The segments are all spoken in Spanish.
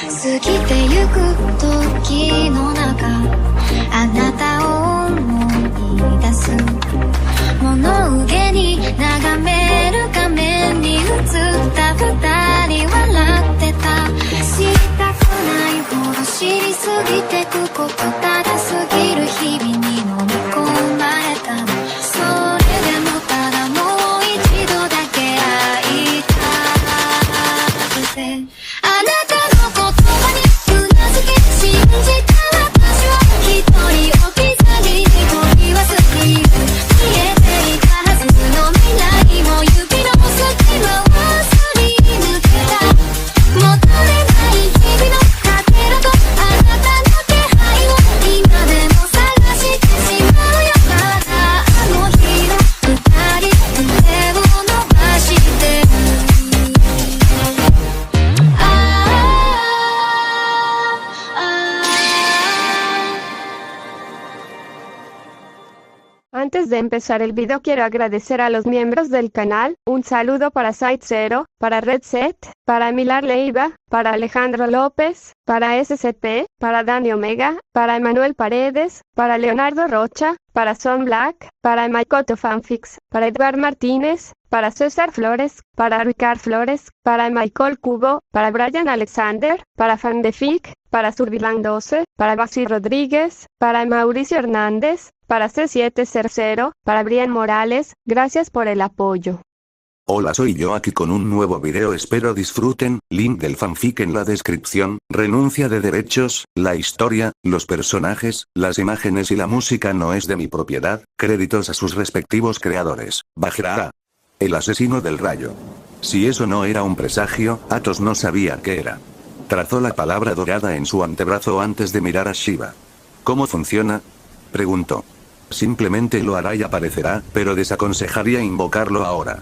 過ぎてゆく時の中あなたを思い出す物憂げに眺める画面に映った二人笑ってた知りたくないほど知りすぎてくことただ過ぎる日々に飲み込まれたのそれでもただもう一度だけ会いたくてあなたの言葉にうなずき信じた私は一人置き去りに取り忘れる見えていたはずの未来も指の隙間をすり抜けた戻れない日々のかけらとあなたの気配を今でも探してしまうよまだあの日の二人手を伸ばしてるAntes de empezar el video quiero agradecer a los miembros del canal, un saludo para Site Zero, para Red Set, para Milar Leiva, para Alejandro López, para SCP, para Dani Omega, para Emanuel Paredes, para Leonardo Rocha, para Son Black, para Maikoto Fanfics, para Edgar Martínez, para César Flores, para Ricard Flores, para Michael Cubo, para Brian Alexander, para Fandefic, para Survilan 12, para Basi Rodríguez, para Mauricio Hernández, para C700, para Brian Morales, gracias por el apoyo. Hola, soy yo aquí con un nuevo video, espero disfruten, link del fanfic en la descripción, renuncia de derechos, la historia, los personajes, las imágenes y la música no es de mi propiedad, créditos a sus respectivos creadores, Bajra, el asesino del rayo. Si eso no era un presagio, Atos no sabía qué era. Trazó la palabra dorada en su antebrazo antes de mirar a Shiva. ¿Cómo funciona?, preguntó. Simplemente lo hará y aparecerá, pero desaconsejaría invocarlo ahora.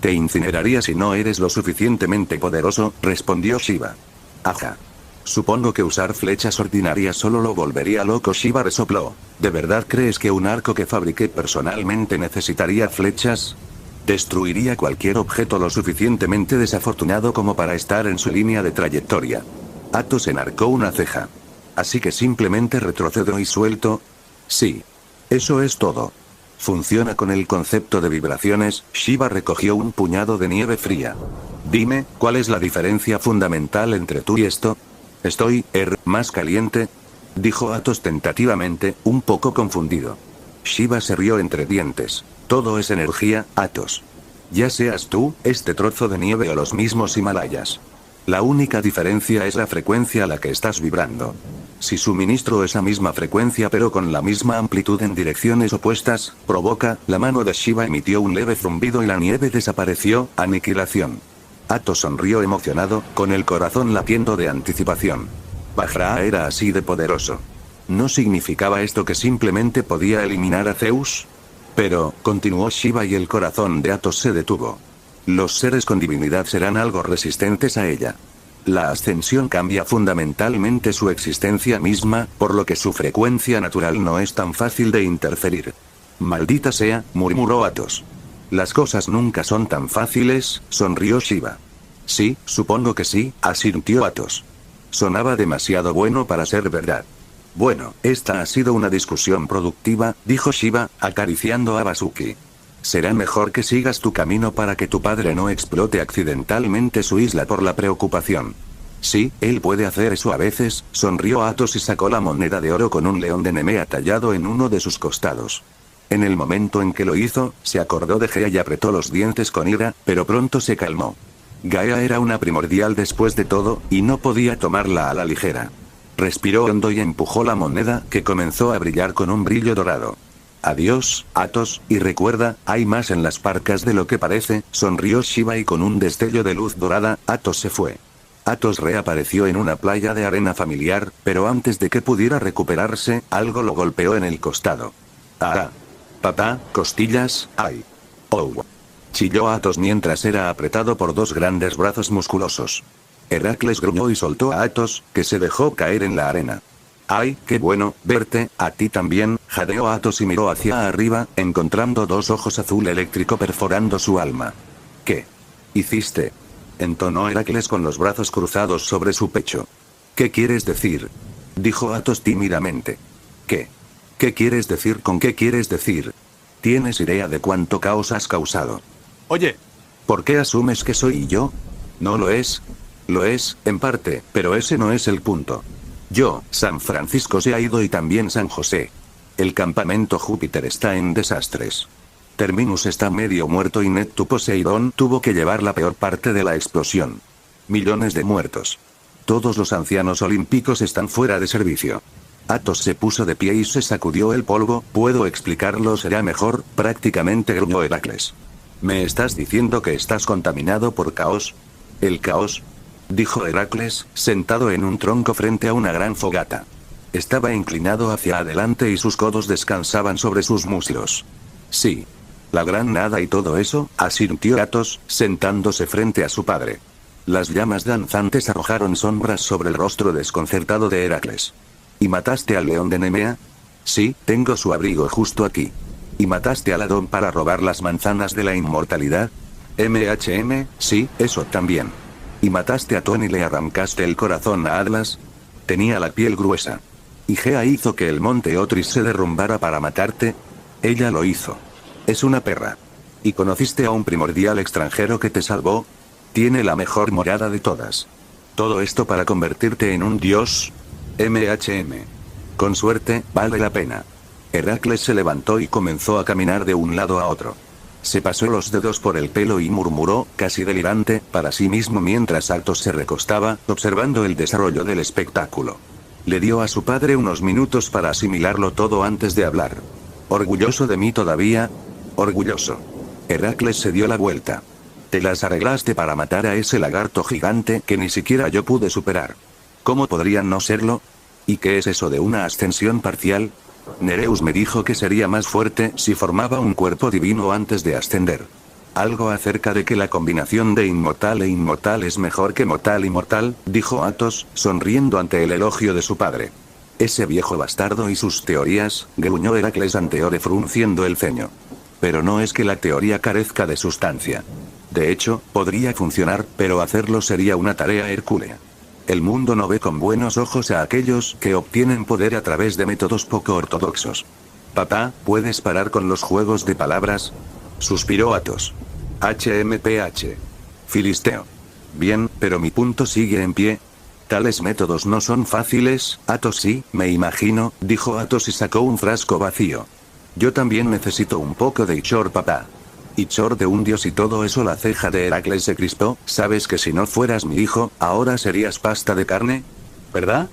Te incineraría si no eres lo suficientemente poderoso, respondió Shiva. Ajá. Supongo que usar flechas ordinarias solo lo volvería loco. Shiva resopló. ¿De verdad crees que un arco que fabriqué personalmente necesitaría flechas? Destruiría cualquier objeto lo suficientemente desafortunado como para estar en su línea de trayectoria. Atos enarcó una ceja. Así que simplemente retrocedo y suelto. Sí. Eso es todo. Funciona con el concepto de vibraciones. Shiva recogió un puñado de nieve fría. Dime, ¿cuál es la diferencia fundamental entre tú y esto? Estoy, más caliente, dijo Atos tentativamente, un poco confundido. Shiva se rió entre dientes. Todo es energía, Atos. Ya seas tú, este trozo de nieve o los mismos Himalayas. La única diferencia es la frecuencia a la que estás vibrando. Si suministro esa misma frecuencia pero con la misma amplitud en direcciones opuestas, provoca, la mano de Shiva emitió un leve zumbido y la nieve desapareció, aniquilación. Atos sonrió emocionado, con el corazón latiendo de anticipación. Bajra era así de poderoso. ¿No significaba esto que simplemente podía eliminar a Zeus? Pero, continuó Shiva y el corazón de Atos se detuvo. Los seres con divinidad serán algo resistentes a ella. La ascensión cambia fundamentalmente su existencia misma, por lo que su frecuencia natural no es tan fácil de interferir. Maldita sea, murmuró Atos. Las cosas nunca son tan fáciles, sonrió Shiva. Sí, supongo que sí, asintió Atos. Sonaba demasiado bueno para ser verdad. Bueno, esta ha sido una discusión productiva, dijo Shiva, acariciando a Basuki. Será mejor que sigas tu camino para que tu padre no explote accidentalmente su isla por la preocupación. Sí, él puede hacer eso a veces, sonrió Atos y sacó la moneda de oro con un león de Nemea tallado en uno de sus costados. En el momento en que lo hizo, se acordó de Gaia y apretó los dientes con ira, pero pronto se calmó. Gaia era una primordial después de todo, y no podía tomarla a la ligera. Respiró hondo y empujó la moneda, que comenzó a brillar con un brillo dorado. Adiós, Atos, y recuerda, hay más en las parcas de lo que parece, sonrió Shiva y con un destello de luz dorada, Atos se fue. Atos reapareció en una playa de arena familiar, pero antes de que pudiera recuperarse, algo lo golpeó en el costado. ¡Ah! Papá, costillas, ¡ay! ¡Oh! Chilló Atos mientras era apretado por dos grandes brazos musculosos. Heracles gruñó y soltó a Atos, que se dejó caer en la arena. ¡Ay, qué bueno, verte, a ti también! Jadeó Atos y miró hacia arriba, encontrando dos ojos azul eléctrico perforando su alma. ¿Qué hiciste?, entonó Heracles con los brazos cruzados sobre su pecho. ¿Qué quieres decir? Dijo Athos tímidamente. ¿Qué? ¿Qué quieres decir con qué quieres decir? ¿Tienes idea de cuánto caos has causado? Oye, ¿Por qué asumes que soy yo? No lo es. Lo es, en parte, pero ese no es el punto. San Francisco se ha ido y también San José. El campamento Júpiter está en desastres. Terminus está medio muerto y Neptu Poseidón tuvo que llevar la peor parte de la explosión. Millones de muertos. Todos los ancianos olímpicos están fuera de servicio. Athos se puso de pie y se sacudió el polvo. ¿Puedo explicarlo? Será mejor, prácticamente gruñó Heracles. ¿Me estás diciendo que estás contaminado por caos? ¿El caos? Dijo Heracles, sentado en un tronco frente a una gran fogata. Estaba inclinado hacia adelante y sus codos descansaban sobre sus muslos. Sí. La gran nada y todo eso, asintió Athos, sentándose frente a su padre. Las llamas danzantes arrojaron sombras sobre el rostro desconcertado de Heracles. ¿Y mataste al león de Nemea? Sí, tengo su abrigo justo aquí. ¿Y mataste al Adón para robar las manzanas de la inmortalidad? Sí, eso también. ¿Y mataste a Tony y le arrancaste el corazón a Atlas? Tenía la piel gruesa. ¿Y Gea hizo que el monte Otris se derrumbara para matarte? Ella lo hizo. Es una perra. ¿Y conociste a un primordial extranjero que te salvó? Tiene la mejor morada de todas. ¿Todo esto para convertirte en un dios? Con suerte, vale la pena. Heracles se levantó y comenzó a caminar de un lado a otro. Se pasó los dedos por el pelo y murmuró, casi delirante, para sí mismo mientras Athos se recostaba, observando el desarrollo del espectáculo. Le dio a su padre unos minutos para asimilarlo todo antes de hablar. ¿Orgulloso de mí todavía? Orgulloso. Heracles se dio la vuelta. Te las arreglaste para matar a ese lagarto gigante que ni siquiera yo pude superar. ¿Cómo podrían no serlo? ¿Y qué es eso de una ascensión parcial? Nereus me dijo que sería más fuerte si formaba un cuerpo divino antes de ascender. Algo acerca de que la combinación de inmortal e inmortal es mejor que mortal y mortal, dijo Athos, sonriendo ante el elogio de su padre. Ese viejo bastardo y sus teorías, gruñó Heracles Anteore frunciendo el ceño. Pero no es que la teoría carezca de sustancia. De hecho, podría funcionar, pero hacerlo sería una tarea hercúlea. El mundo no ve con buenos ojos a aquellos que obtienen poder a través de métodos poco ortodoxos. Papá, ¿puedes parar con los juegos de palabras? Suspiró Athos. HMPH. Filisteo. Bien, pero mi punto sigue en pie. Tales métodos no son fáciles, Athos sí, me imagino, dijo Athos y sacó un frasco vacío. Yo también necesito un poco de Ichor, papá. Ichor de un dios y todo eso. La ceja de Heracles se crispó. ¿Sabes que si no fueras mi hijo, ahora serías pasta de carne? ¿Verdad?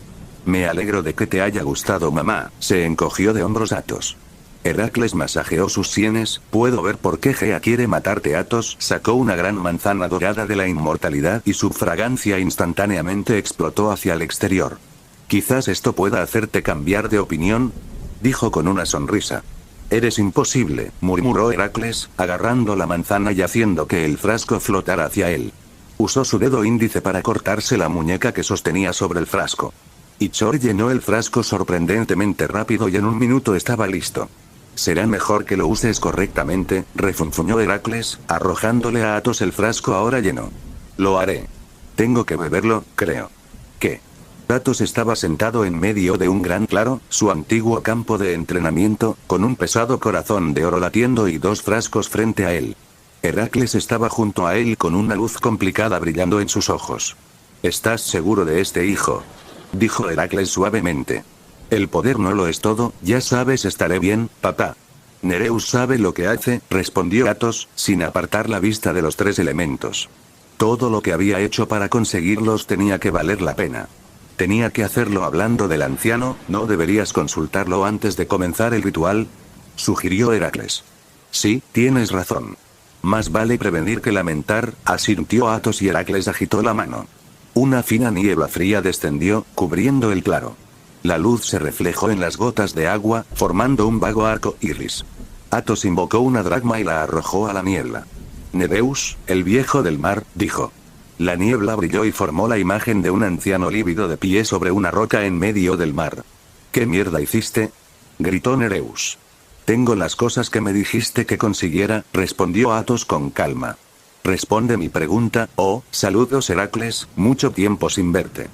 Me alegro de que te haya gustado, mamá, se encogió de hombros Athos. Heracles masajeó sus sienes. ¿Puedo ver por qué Gea quiere matarte? Athos sacó una gran manzana dorada de la inmortalidad y su fragancia instantáneamente explotó hacia el exterior. Quizás esto pueda hacerte cambiar de opinión, dijo con una sonrisa. Eres imposible, murmuró Heracles, agarrando la manzana y haciendo que el frasco flotara hacia él. Usó su dedo índice para cortarse la muñeca que sostenía sobre el frasco. Ichor llenó el frasco sorprendentemente rápido y en un minuto estaba listo. Será mejor que lo uses correctamente, refunfuñó Heracles, arrojándole a Athos el frasco ahora lleno. Lo haré. Tengo que beberlo, creo. ¿Qué? Athos estaba sentado en medio de un gran claro, su antiguo campo de entrenamiento, con un pesado corazón de oro latiendo y dos frascos frente a él. Heracles estaba junto a él con una luz complicada brillando en sus ojos. ¿Estás seguro de este hijo? Dijo Heracles suavemente. El poder no lo es todo, ya sabes, estaré bien, papá. Nereus sabe lo que hace, respondió Athos, sin apartar la vista de los tres elementos. Todo lo que había hecho para conseguirlos tenía que valer la pena. Tenía que hacerlo hablando del anciano. ¿No deberías consultarlo antes de comenzar el ritual?, sugirió Heracles. Sí, tienes razón. Más vale prevenir que lamentar, asintió Athos y Heracles agitó la mano. Una fina niebla fría descendió, cubriendo el claro. La luz se reflejó en las gotas de agua, formando un vago arco iris. Athos invocó una dracma y la arrojó a la niebla. Nereus, el viejo del mar, dijo. La niebla brilló y formó la imagen de un anciano lívido de pie sobre una roca en medio del mar. ¿Qué mierda hiciste?, gritó Nereus. Tengo las cosas que me dijiste que consiguiera, respondió Athos con calma. Responde mi pregunta. Oh, saludos Heracles, mucho tiempo sin verte.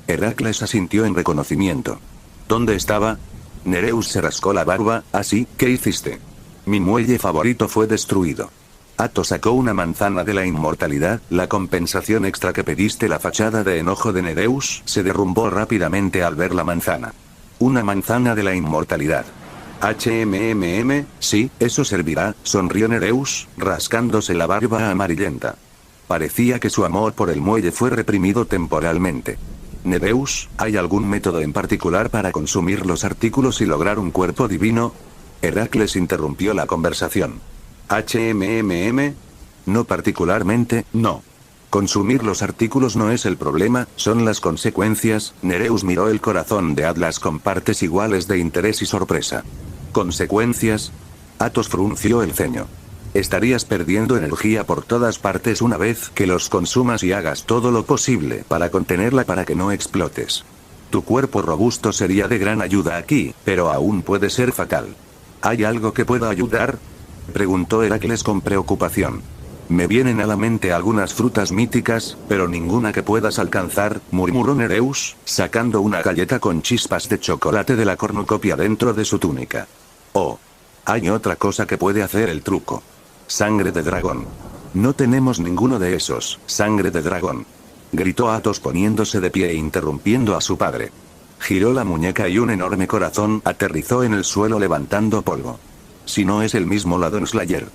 Heracles asintió en reconocimiento. ¿Dónde estaba? Nereus se rascó la barba. ¿Así? ¿Qué hiciste? Mi muelle favorito fue destruido. Atos sacó una manzana de la inmortalidad. La compensación extra que pediste. La fachada de enojo de Nereus se derrumbó rápidamente al ver la manzana. Una manzana de la inmortalidad. Sí, eso servirá, sonrió Nereus, rascándose la barba amarillenta. Parecía que su amor por el muelle fue reprimido temporalmente. Nereus, ¿hay algún método en particular para consumir los artículos y lograr un cuerpo divino? Heracles interrumpió la conversación. No particularmente, no. Consumir los artículos no es el problema, son las consecuencias. Nereus miró el corazón de Atlas con partes iguales de interés y sorpresa. ¿Consecuencias? Atos frunció el ceño. Estarías perdiendo energía por todas partes una vez que los consumas y hagas todo lo posible para contenerla para que no explotes. Tu cuerpo robusto sería de gran ayuda aquí, pero aún puede ser fatal. ¿Hay algo que pueda ayudar? Preguntó Heracles con preocupación. Me vienen a la mente algunas frutas míticas, pero ninguna que puedas alcanzar, murmuró Nereus, sacando una galleta con chispas de chocolate de la cornucopia dentro de su túnica. Oh. Hay otra cosa que puede hacer el truco. Sangre de dragón. No tenemos ninguno de esos. Sangre de dragón. Gritó Atos poniéndose de pie e interrumpiendo a su padre. Giró la muñeca y un enorme corazón aterrizó en el suelo levantando polvo. Si no es el mismo Ladon Slayer.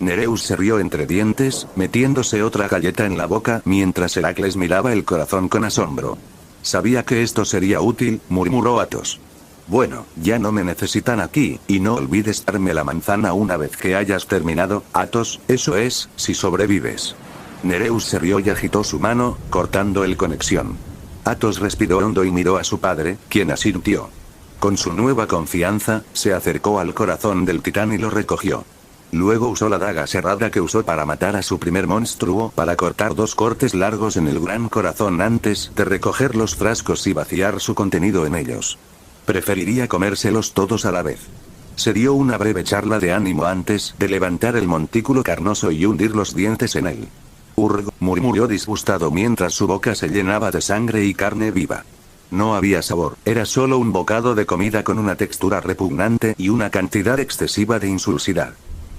Nereus se rió entre dientes, metiéndose otra galleta en la boca mientras Heracles miraba el corazón con asombro. Sabía que esto sería útil, murmuró Atos. Bueno, ya no me necesitan aquí, y no olvides darme la manzana una vez que hayas terminado, Atos, eso es, si sobrevives. Nereus se rió y agitó su mano, cortando el conexión. Atos respiró hondo y miró a su padre, quien asintió. Con su nueva confianza, se acercó al corazón del titán y lo recogió. Luego usó la daga cerrada que usó para matar a su primer monstruo para cortar 2 cortes largos en el gran corazón antes de recoger los frascos y vaciar su contenido en ellos. Preferiría comérselos todos a la vez. Se dio una breve charla de ánimo antes de levantar el montículo carnoso y hundir los dientes en él. Urg, murmuró disgustado mientras su boca se llenaba de sangre y carne viva. No había sabor, era solo un bocado de comida con una textura repugnante y una cantidad excesiva de insulsidad.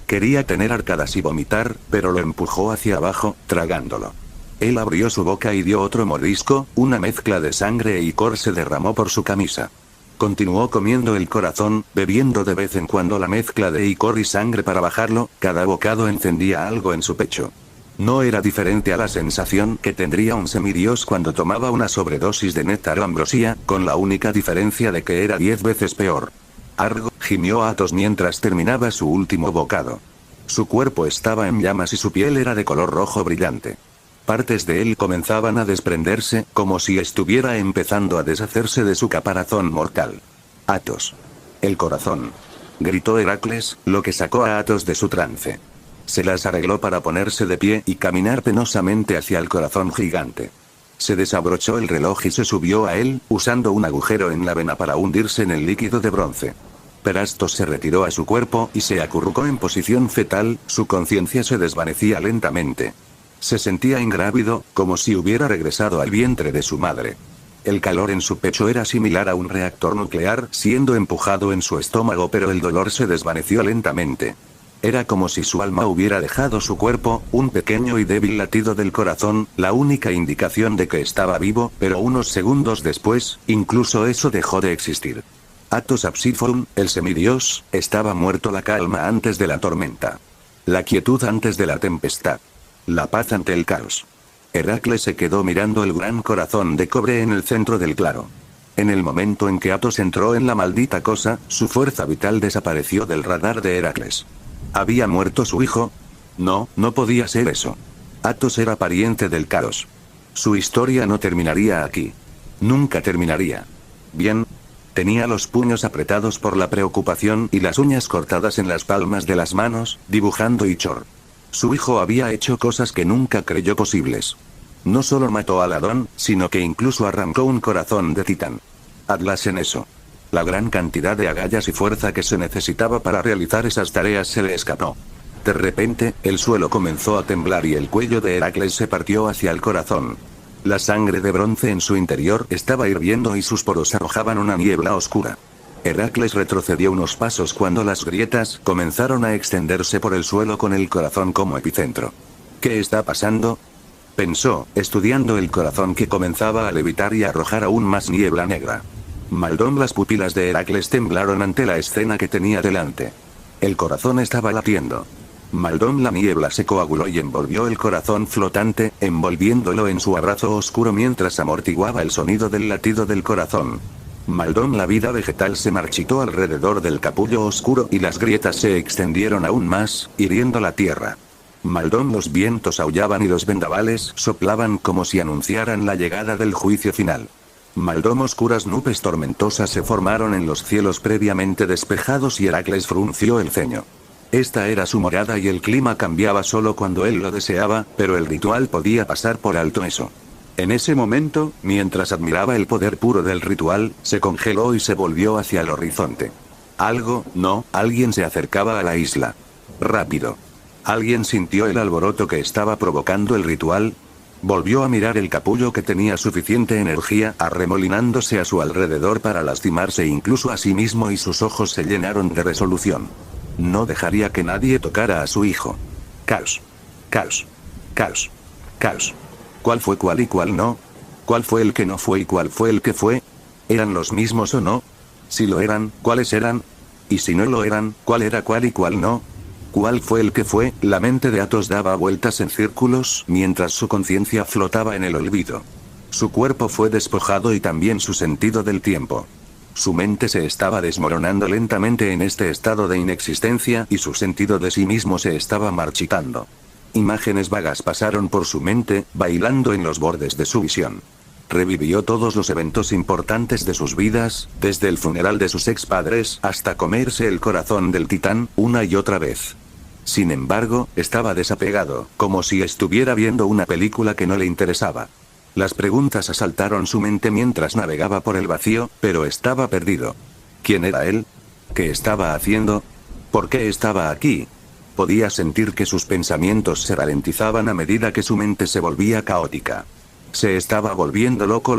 Quería tener arcadas y vomitar, pero lo empujó hacia abajo, tragándolo. Él abrió su boca y dio otro mordisco, una mezcla de sangre e icor se derramó por su camisa. Continuó comiendo el corazón, bebiendo de vez en cuando la mezcla de icor y sangre para bajarlo, cada bocado encendía algo en su pecho. No era diferente a la sensación que tendría un semidios cuando tomaba una sobredosis de néctar o ambrosía, con la única diferencia de que era 10 veces peor. Argo, gimió Atos mientras terminaba su último bocado. Su cuerpo estaba en llamas y su piel era de color rojo brillante. Partes de él comenzaban a desprenderse, como si estuviera empezando a deshacerse de su caparazón mortal. Atos. El corazón. Gritó Heracles, lo que sacó a Atos de su trance. Se las arregló para ponerse de pie y caminar penosamente hacia el corazón gigante. Se desabrochó el reloj y se subió a él, usando un agujero en la vena para hundirse en el líquido de bronce. Perastos se retiró a su cuerpo y se acurrucó en posición fetal, su conciencia se desvanecía lentamente. Se sentía ingrávido, como si hubiera regresado al vientre de su madre. El calor en su pecho era similar a un reactor nuclear siendo empujado en su estómago, pero el dolor se desvaneció lentamente. Era como si su alma hubiera dejado su cuerpo, un pequeño y débil latido del corazón, la única indicación de que estaba vivo, pero unos segundos después, incluso eso dejó de existir. Atos Apsiphon, el semidios, estaba muerto. La calma antes de la tormenta. La quietud antes de la tempestad. La paz ante el caos. Heracles se quedó mirando el gran corazón de cobre en el centro del claro. En el momento en que Atos entró en la maldita cosa, su fuerza vital desapareció del radar de Heracles. ¿Había muerto su hijo? No, no podía ser eso. Atos era pariente del caos. Su historia no terminaría aquí. Nunca terminaría. Bien. Tenía los puños apretados por la preocupación y las uñas cortadas en las palmas de las manos, dibujando Ichor. Su hijo había hecho cosas que nunca creyó posibles. No solo mató a Ladón, sino que incluso arrancó un corazón de titán. Atlas en eso. La gran cantidad de agallas y fuerza que se necesitaba para realizar esas tareas se le escapó. De repente, el suelo comenzó a temblar y el cuello de Heracles se partió hacia el corazón. La sangre de bronce en su interior estaba hirviendo y sus poros arrojaban una niebla oscura. Heracles retrocedió unos pasos cuando las grietas comenzaron a extenderse por el suelo con el corazón como epicentro. ¿Qué está pasando?, pensó, estudiando el corazón que comenzaba a levitar y a arrojar aún más niebla negra. Maldón, las pupilas de Heracles temblaron ante la escena que tenía delante. El corazón estaba latiendo. Maldón, la niebla se coaguló y envolvió el corazón flotante, envolviéndolo en su abrazo oscuro mientras amortiguaba el sonido del latido del corazón. Maldón, la vida vegetal se marchitó alrededor del capullo oscuro y las grietas se extendieron aún más, hiriendo la tierra. Maldón, los vientos aullaban y los vendavales soplaban como si anunciaran la llegada del juicio final. Maldón, oscuras nubes tormentosas se formaron en los cielos previamente despejados y Heracles frunció el ceño. Esta era su morada y el clima cambiaba solo cuando él lo deseaba, pero el ritual podía pasar por alto eso. En ese momento, mientras admiraba el poder puro del ritual, se congeló y se volvió hacia el horizonte. Alguien se acercaba a la isla. Rápido. ¿Alguien sintió el alboroto que estaba provocando el ritual? Volvió a mirar el capullo que tenía suficiente energía, arremolinándose a su alrededor para lastimarse incluso a sí mismo y sus ojos se llenaron de resolución. No dejaría que nadie tocara a su hijo. Caos. Caos. Caos. Caos. ¿Cuál fue cuál y cuál no? ¿Cuál fue el que no fue y cuál fue el que fue? ¿Eran los mismos o no? Si lo eran, ¿cuáles eran? Y si no lo eran, ¿cuál era cuál y cuál no? ¿Cuál fue el que fue? La mente de Athos daba vueltas en círculos, mientras su conciencia flotaba en el olvido. Su cuerpo fue despojado y también su sentido del tiempo. Su mente se estaba desmoronando lentamente en este estado de inexistencia y su sentido de sí mismo se estaba marchitando. Imágenes vagas pasaron por su mente, bailando en los bordes de su visión. Revivió todos los eventos importantes de sus vidas, desde el funeral de sus ex padres hasta comerse el corazón del titán, una y otra vez. Sin embargo, estaba desapegado, como si estuviera viendo una película que no le interesaba. Las preguntas asaltaron su mente mientras navegaba por el vacío, pero estaba perdido. ¿Quién era él? ¿Qué estaba haciendo? ¿Por qué estaba aquí? Podía sentir que sus pensamientos se ralentizaban a medida que su mente se volvía caótica. Se estaba volviendo loco.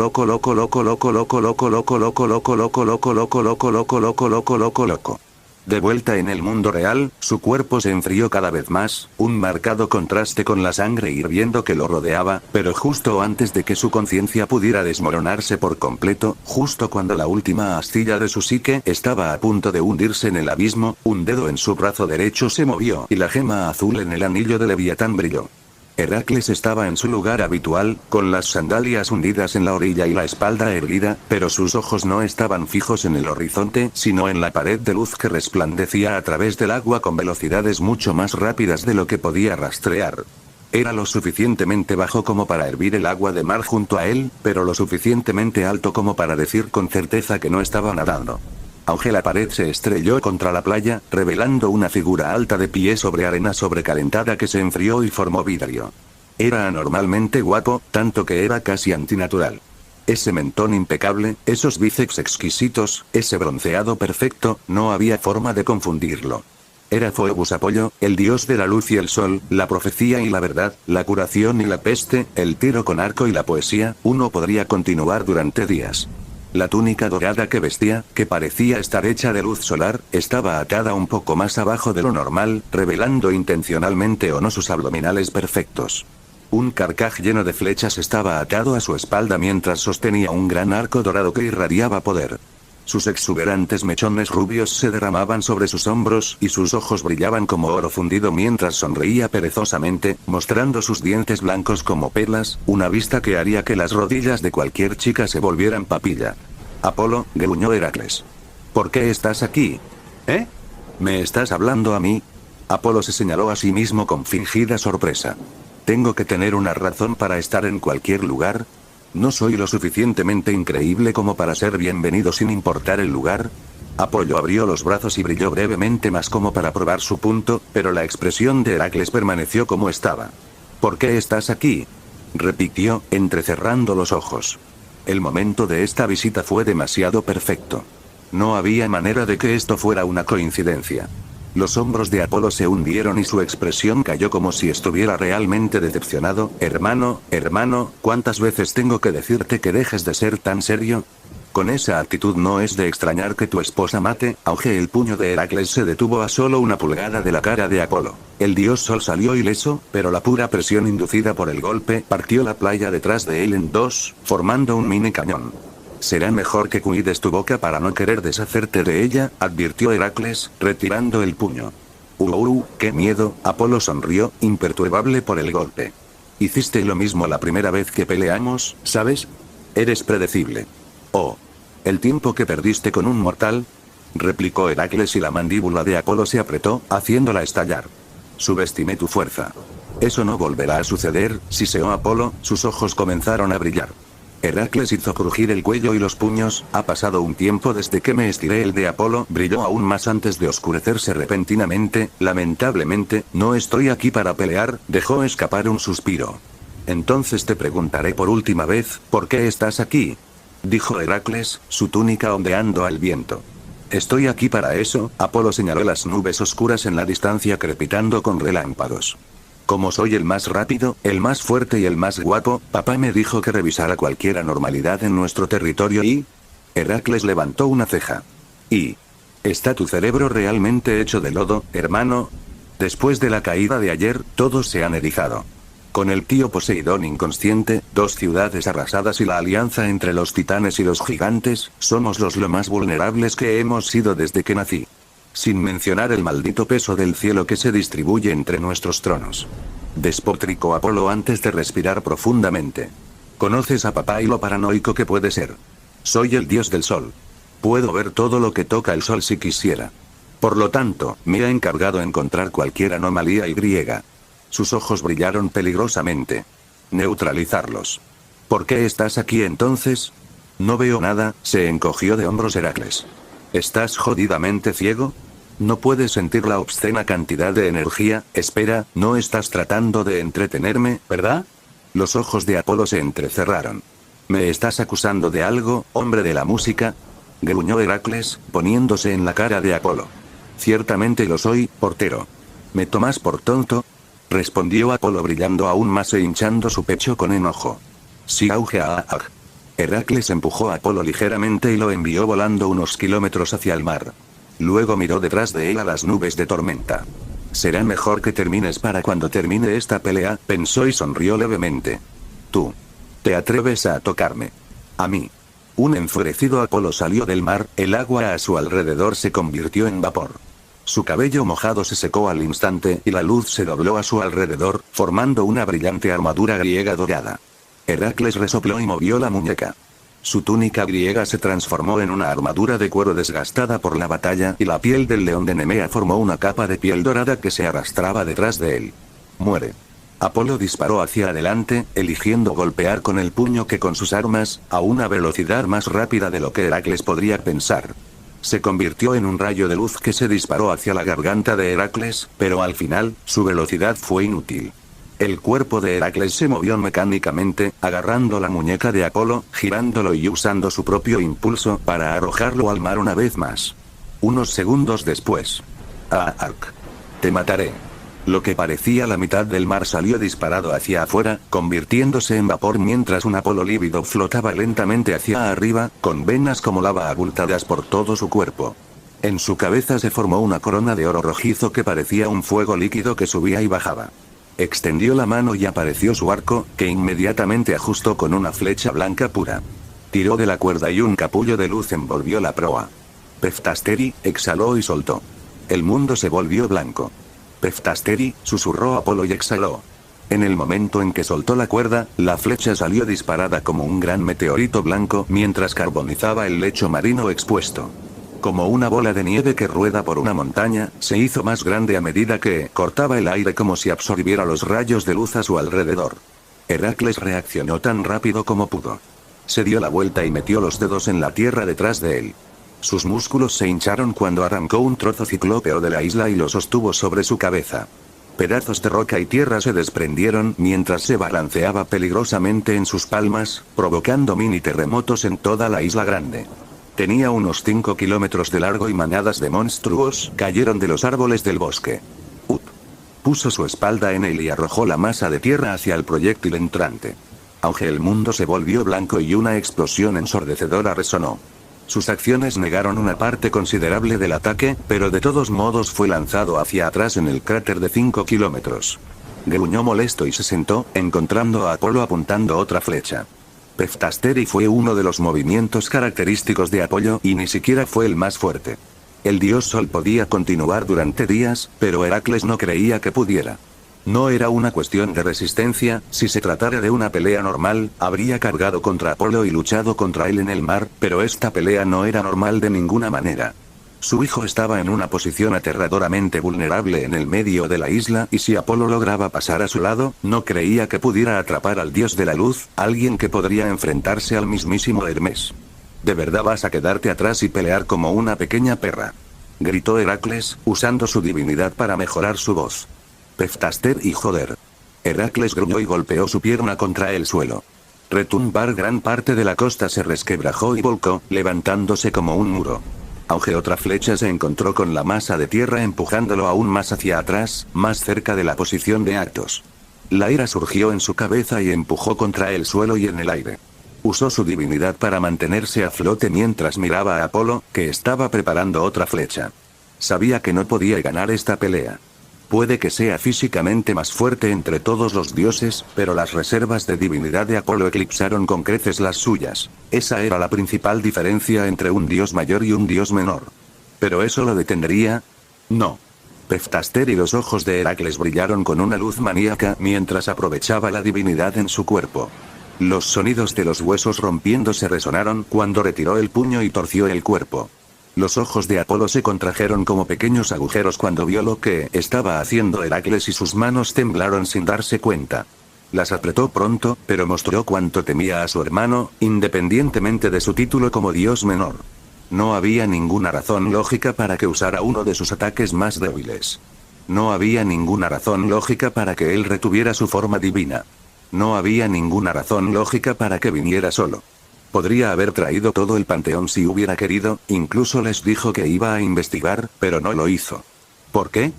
De vuelta en el mundo real, su cuerpo se enfrió cada vez más, un marcado contraste con la sangre hirviendo que lo rodeaba, pero justo antes de que su conciencia pudiera desmoronarse por completo, justo cuando la última astilla de su psique estaba a punto de hundirse en el abismo, un dedo en su brazo derecho se movió y la gema azul en el anillo de Leviatán brilló. Heracles estaba en su lugar habitual, con las sandalias hundidas en la orilla y la espalda erguida, pero sus ojos no estaban fijos en el horizonte, sino en la pared de luz que resplandecía a través del agua con velocidades mucho más rápidas de lo que podía rastrear. Era lo suficientemente bajo como para hervir el agua de mar junto a él, pero lo suficientemente alto como para decir con certeza que no estaba nadando. Aunque la pared se estrelló contra la playa, revelando una figura alta de pie sobre arena sobrecalentada que se enfrió y formó vidrio. Era anormalmente guapo, tanto que era casi antinatural. Ese mentón impecable, esos bíceps exquisitos, ese bronceado perfecto, no había forma de confundirlo. Era Phoebus Apolo, el dios de la luz y el sol, la profecía y la verdad, la curación y la peste, el tiro con arco y la poesía. Uno podría continuar durante días. La túnica dorada que vestía, que parecía estar hecha de luz solar, estaba atada un poco más abajo de lo normal, revelando intencionalmente o no sus abdominales perfectos. Un carcaj lleno de flechas estaba atado a su espalda mientras sostenía un gran arco dorado que irradiaba poder. Sus exuberantes mechones rubios se derramaban sobre sus hombros y sus ojos brillaban como oro fundido mientras sonreía perezosamente, mostrando sus dientes blancos como perlas, una vista que haría que las rodillas de cualquier chica se volvieran papilla. Apolo, gruñó Heracles. ¿Por qué estás aquí? ¿Eh? ¿Me estás hablando a mí? Apolo se señaló a sí mismo con fingida sorpresa. ¿Tengo que tener una razón para estar en cualquier lugar? ¿No soy lo suficientemente increíble como para ser bienvenido sin importar el lugar? Apolo abrió los brazos y brilló brevemente más como para probar su punto, pero la expresión de Heracles permaneció como estaba. ¿Por qué estás aquí? Repitió, entrecerrando los ojos. El momento de esta visita fue demasiado perfecto. No había manera de que esto fuera una coincidencia. Los hombros de Apolo se hundieron y su expresión cayó como si estuviera realmente decepcionado. Hermano, ¿cuántas veces tengo que decirte que dejes de ser tan serio? Con esa actitud no es de extrañar que tu esposa mate. Auge. El puño de Heracles se detuvo a solo una pulgada de la cara de Apolo. El dios Sol salió ileso, pero la pura presión inducida por el golpe partió la playa detrás de él en dos, formando un mini cañón. Será mejor que cuides tu boca para no querer deshacerte de ella, advirtió Heracles, retirando el puño. ¡Qué miedo! Apolo sonrió, imperturbable por el golpe. Hiciste lo mismo la primera vez que peleamos, ¿sabes? Eres predecible. Oh. ¿El tiempo que perdiste con un mortal? Replicó Heracles y la mandíbula de Apolo se apretó, haciéndola estallar. Subestimé tu fuerza. Eso no volverá a suceder, siseó Apolo, sus ojos comenzaron a brillar. Heracles hizo crujir el cuello y los puños. Ha pasado un tiempo desde que me estiré. El de Apolo brilló aún más antes de oscurecerse repentinamente. Lamentablemente, no estoy aquí para pelear, dejó escapar un suspiro. Entonces te preguntaré por última vez, ¿por qué estás aquí? Dijo Heracles, su túnica ondeando al viento. Estoy aquí para eso, Apolo señaló las nubes oscuras en la distancia crepitando con relámpagos. Como soy el más rápido, el más fuerte y el más guapo, papá me dijo que revisara cualquier anormalidad en nuestro territorio y... Heracles levantó una ceja. ¿Y? ¿Está tu cerebro realmente hecho de lodo, hermano? Después de la caída de ayer, todos se han erizado. Con el tío Poseidón inconsciente, 2 ciudades arrasadas y la alianza entre los titanes y los gigantes, somos lo más vulnerables que hemos sido desde que nací. Sin mencionar el maldito peso del cielo que se distribuye entre nuestros tronos. Despotricó Apolo antes de respirar profundamente. ¿Conoces a papá y lo paranoico que puede ser? Soy el dios del sol. Puedo ver todo lo que toca el sol si quisiera. Por lo tanto, me ha encargado encontrar cualquier anomalía y griega. Sus ojos brillaron peligrosamente. Neutralizarlos. ¿Por qué estás aquí entonces? No veo nada, se encogió de hombros Heracles. ¿Estás jodidamente ciego? ¿No puedes sentir la obscena cantidad de energía? Espera, no estás tratando de entretenerme, ¿verdad? Los ojos de Apolo se entrecerraron. ¿Me estás acusando de algo, hombre de la música? Gruñó Heracles, poniéndose en la cara de Apolo. Ciertamente lo soy, portero. ¿Me tomas por tonto? Respondió Apolo brillando aún más e hinchando su pecho con enojo. Sí, auge. Heracles empujó a Apolo ligeramente y lo envió volando unos kilómetros hacia el mar. Luego miró detrás de él a las nubes de tormenta. Será mejor que termines para cuando termine esta pelea, pensó y sonrió levemente. Tú. ¿Te atreves a tocarme? A mí. Un enfurecido Apolo salió del mar, el agua a su alrededor se convirtió en vapor. Su cabello mojado se secó al instante y la luz se dobló a su alrededor, formando una brillante armadura griega dorada. Heracles resopló y movió la muñeca. Su túnica griega se transformó en una armadura de cuero desgastada por la batalla y la piel del león de Nemea formó una capa de piel dorada que se arrastraba detrás de él. Muere. Apolo disparó hacia adelante, eligiendo golpear con el puño que con sus armas, a una velocidad más rápida de lo que Heracles podría pensar. Se convirtió en un rayo de luz que se disparó hacia la garganta de Heracles, pero al final, su velocidad fue inútil. El cuerpo de Heracles se movió mecánicamente, agarrando la muñeca de Apolo, girándolo y usando su propio impulso para arrojarlo al mar una vez más. Unos segundos después. Te mataré. Lo que parecía la mitad del mar salió disparado hacia afuera, convirtiéndose en vapor mientras un Apolo lívido flotaba lentamente hacia arriba, con venas como lava abultadas por todo su cuerpo. En su cabeza se formó una corona de oro rojizo que parecía un fuego líquido que subía y bajaba. Extendió la mano y apareció su arco, que inmediatamente ajustó con una flecha blanca pura. Tiró de la cuerda y un capullo de luz envolvió la proa. Peftasteri, exhaló y soltó. El mundo se volvió blanco. Peftasteri, susurró Apolo y exhaló. En el momento en que soltó la cuerda, la flecha salió disparada como un gran meteorito blanco mientras carbonizaba el lecho marino expuesto. Como una bola de nieve que rueda por una montaña, se hizo más grande a medida que cortaba el aire como si absorbiera los rayos de luz a su alrededor. Heracles reaccionó tan rápido como pudo. Se dio la vuelta y metió los dedos en la tierra detrás de él. Sus músculos se hincharon cuando arrancó un trozo ciclópeo de la isla y lo sostuvo sobre su cabeza. Pedazos de roca y tierra se desprendieron mientras se balanceaba peligrosamente en sus palmas, provocando mini terremotos en toda la isla grande. Tenía unos 5 kilómetros de largo y manadas de monstruos cayeron de los árboles del bosque. Up. Puso su espalda en él y arrojó la masa de tierra hacia el proyectil entrante. Aunque el mundo se volvió blanco y una explosión ensordecedora resonó. Sus acciones negaron una parte considerable del ataque, pero de todos modos fue lanzado hacia atrás en el cráter de 5 kilómetros. Gruñó molesto y se sentó, encontrando a Apolo apuntando otra flecha. Peftasteri fue uno de los movimientos característicos de Apolo y ni siquiera fue el más fuerte. El dios Sol podía continuar durante días, pero Heracles no creía que pudiera. No era una cuestión de resistencia, si se tratara de una pelea normal, habría cargado contra Apolo y luchado contra él en el mar, pero esta pelea no era normal de ninguna manera. Su hijo estaba en una posición aterradoramente vulnerable en el medio de la isla y si Apolo lograba pasar a su lado, no creía que pudiera atrapar al dios de la luz, alguien que podría enfrentarse al mismísimo Hermes. ¿De verdad vas a quedarte atrás y pelear como una pequeña perra?, gritó Heracles, usando su divinidad para mejorar su voz. Peftaster y joder. Heracles gruñó y golpeó su pierna contra el suelo. Retumbar gran parte de la costa se resquebrajó y volcó, levantándose como un muro. Aunque otra flecha se encontró con la masa de tierra empujándolo aún más hacia atrás, más cerca de la posición de Actos. La ira surgió en su cabeza y empujó contra el suelo y en el aire. Usó su divinidad para mantenerse a flote mientras miraba a Apolo, que estaba preparando otra flecha. Sabía que no podía ganar esta pelea. Puede que sea físicamente más fuerte entre todos los dioses, pero las reservas de divinidad de Apolo eclipsaron con creces las suyas. Esa era la principal diferencia entre un dios mayor y un dios menor. ¿Pero eso lo detendría? No. Peftaster y los ojos de Heracles brillaron con una luz maníaca mientras aprovechaba la divinidad en su cuerpo. Los sonidos de los huesos rompiéndose resonaron cuando retiró el puño y torció el cuerpo. Los ojos de Apolo se contrajeron como pequeños agujeros cuando vio lo que estaba haciendo Heracles y sus manos temblaron sin darse cuenta. Las apretó pronto, pero mostró cuánto temía a su hermano, independientemente de su título como dios menor. No había ninguna razón lógica para que usara uno de sus ataques más débiles. No había ninguna razón lógica para que él retuviera su forma divina. No había ninguna razón lógica para que viniera solo. Podría haber traído todo el panteón si hubiera querido, incluso les dijo que iba a investigar, pero no lo hizo. ¿Por qué?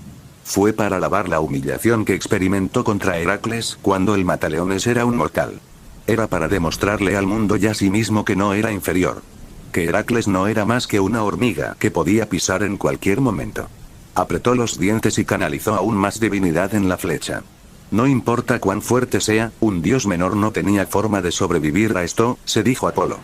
Fue para lavar la humillación que experimentó contra Heracles cuando el mataleones era un mortal. Era para demostrarle al mundo y a sí mismo que no era inferior. Que Heracles no era más que una hormiga que podía pisar en cualquier momento. Apretó los dientes y canalizó aún más divinidad en la flecha. No importa cuán fuerte sea, un dios menor no tenía forma de sobrevivir a esto, se dijo Apolo.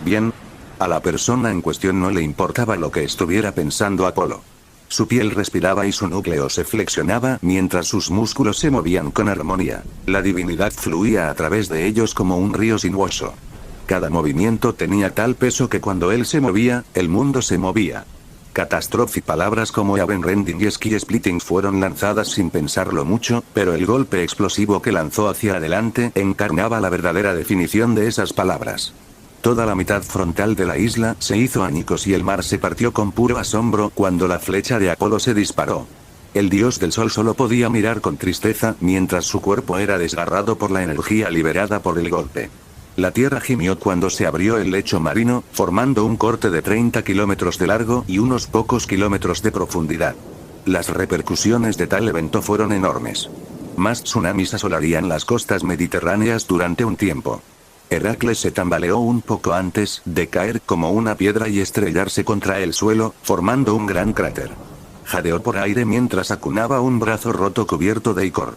Bien. A la persona en cuestión no le importaba lo que estuviera pensando Apolo. Su piel respiraba y su núcleo se flexionaba mientras sus músculos se movían con armonía. La divinidad fluía a través de ellos como un río sinuoso. Cada movimiento tenía tal peso que cuando él se movía, el mundo se movía. Catástrofe y palabras como Avenrending y Ski Splitting fueron lanzadas sin pensarlo mucho, pero el golpe explosivo que lanzó hacia adelante encarnaba la verdadera definición de esas palabras. Toda la mitad frontal de la isla se hizo añicos y el mar se partió con puro asombro cuando la flecha de Apolo se disparó. El dios del sol solo podía mirar con tristeza mientras su cuerpo era desgarrado por la energía liberada por el golpe. La tierra gimió cuando se abrió el lecho marino, formando un corte de 30 kilómetros de largo y unos pocos kilómetros de profundidad. Las repercusiones de tal evento fueron enormes. Más tsunamis asolarían las costas mediterráneas durante un tiempo. Heracles se tambaleó un poco antes de caer como una piedra y estrellarse contra el suelo, formando un gran cráter. Jadeó por aire mientras acunaba un brazo roto cubierto de icor.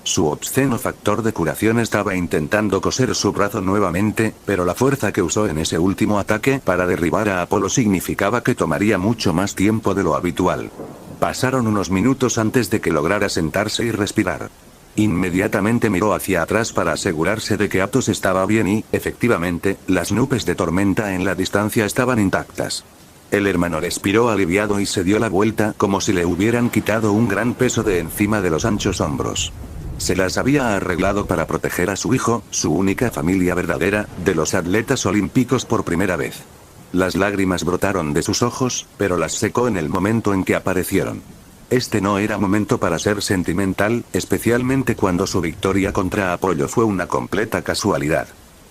Su obsceno factor de curación estaba intentando coser su brazo nuevamente, pero la fuerza que usó en ese último ataque para derribar a Apolo significaba que tomaría mucho más tiempo de lo habitual. Pasaron unos minutos antes de que lograra sentarse y respirar. Inmediatamente miró hacia atrás para asegurarse de que Athos estaba bien y, efectivamente, las nubes de tormenta en la distancia estaban intactas. El hermano respiró aliviado y se dio la vuelta como si le hubieran quitado un gran peso de encima de los anchos hombros. Se las había arreglado para proteger a su hijo, su única familia verdadera, de los atletas olímpicos por primera vez. Las lágrimas brotaron de sus ojos, pero las secó en el momento en que aparecieron. Este no era momento para ser sentimental, especialmente cuando su victoria contra Apolo fue una completa casualidad.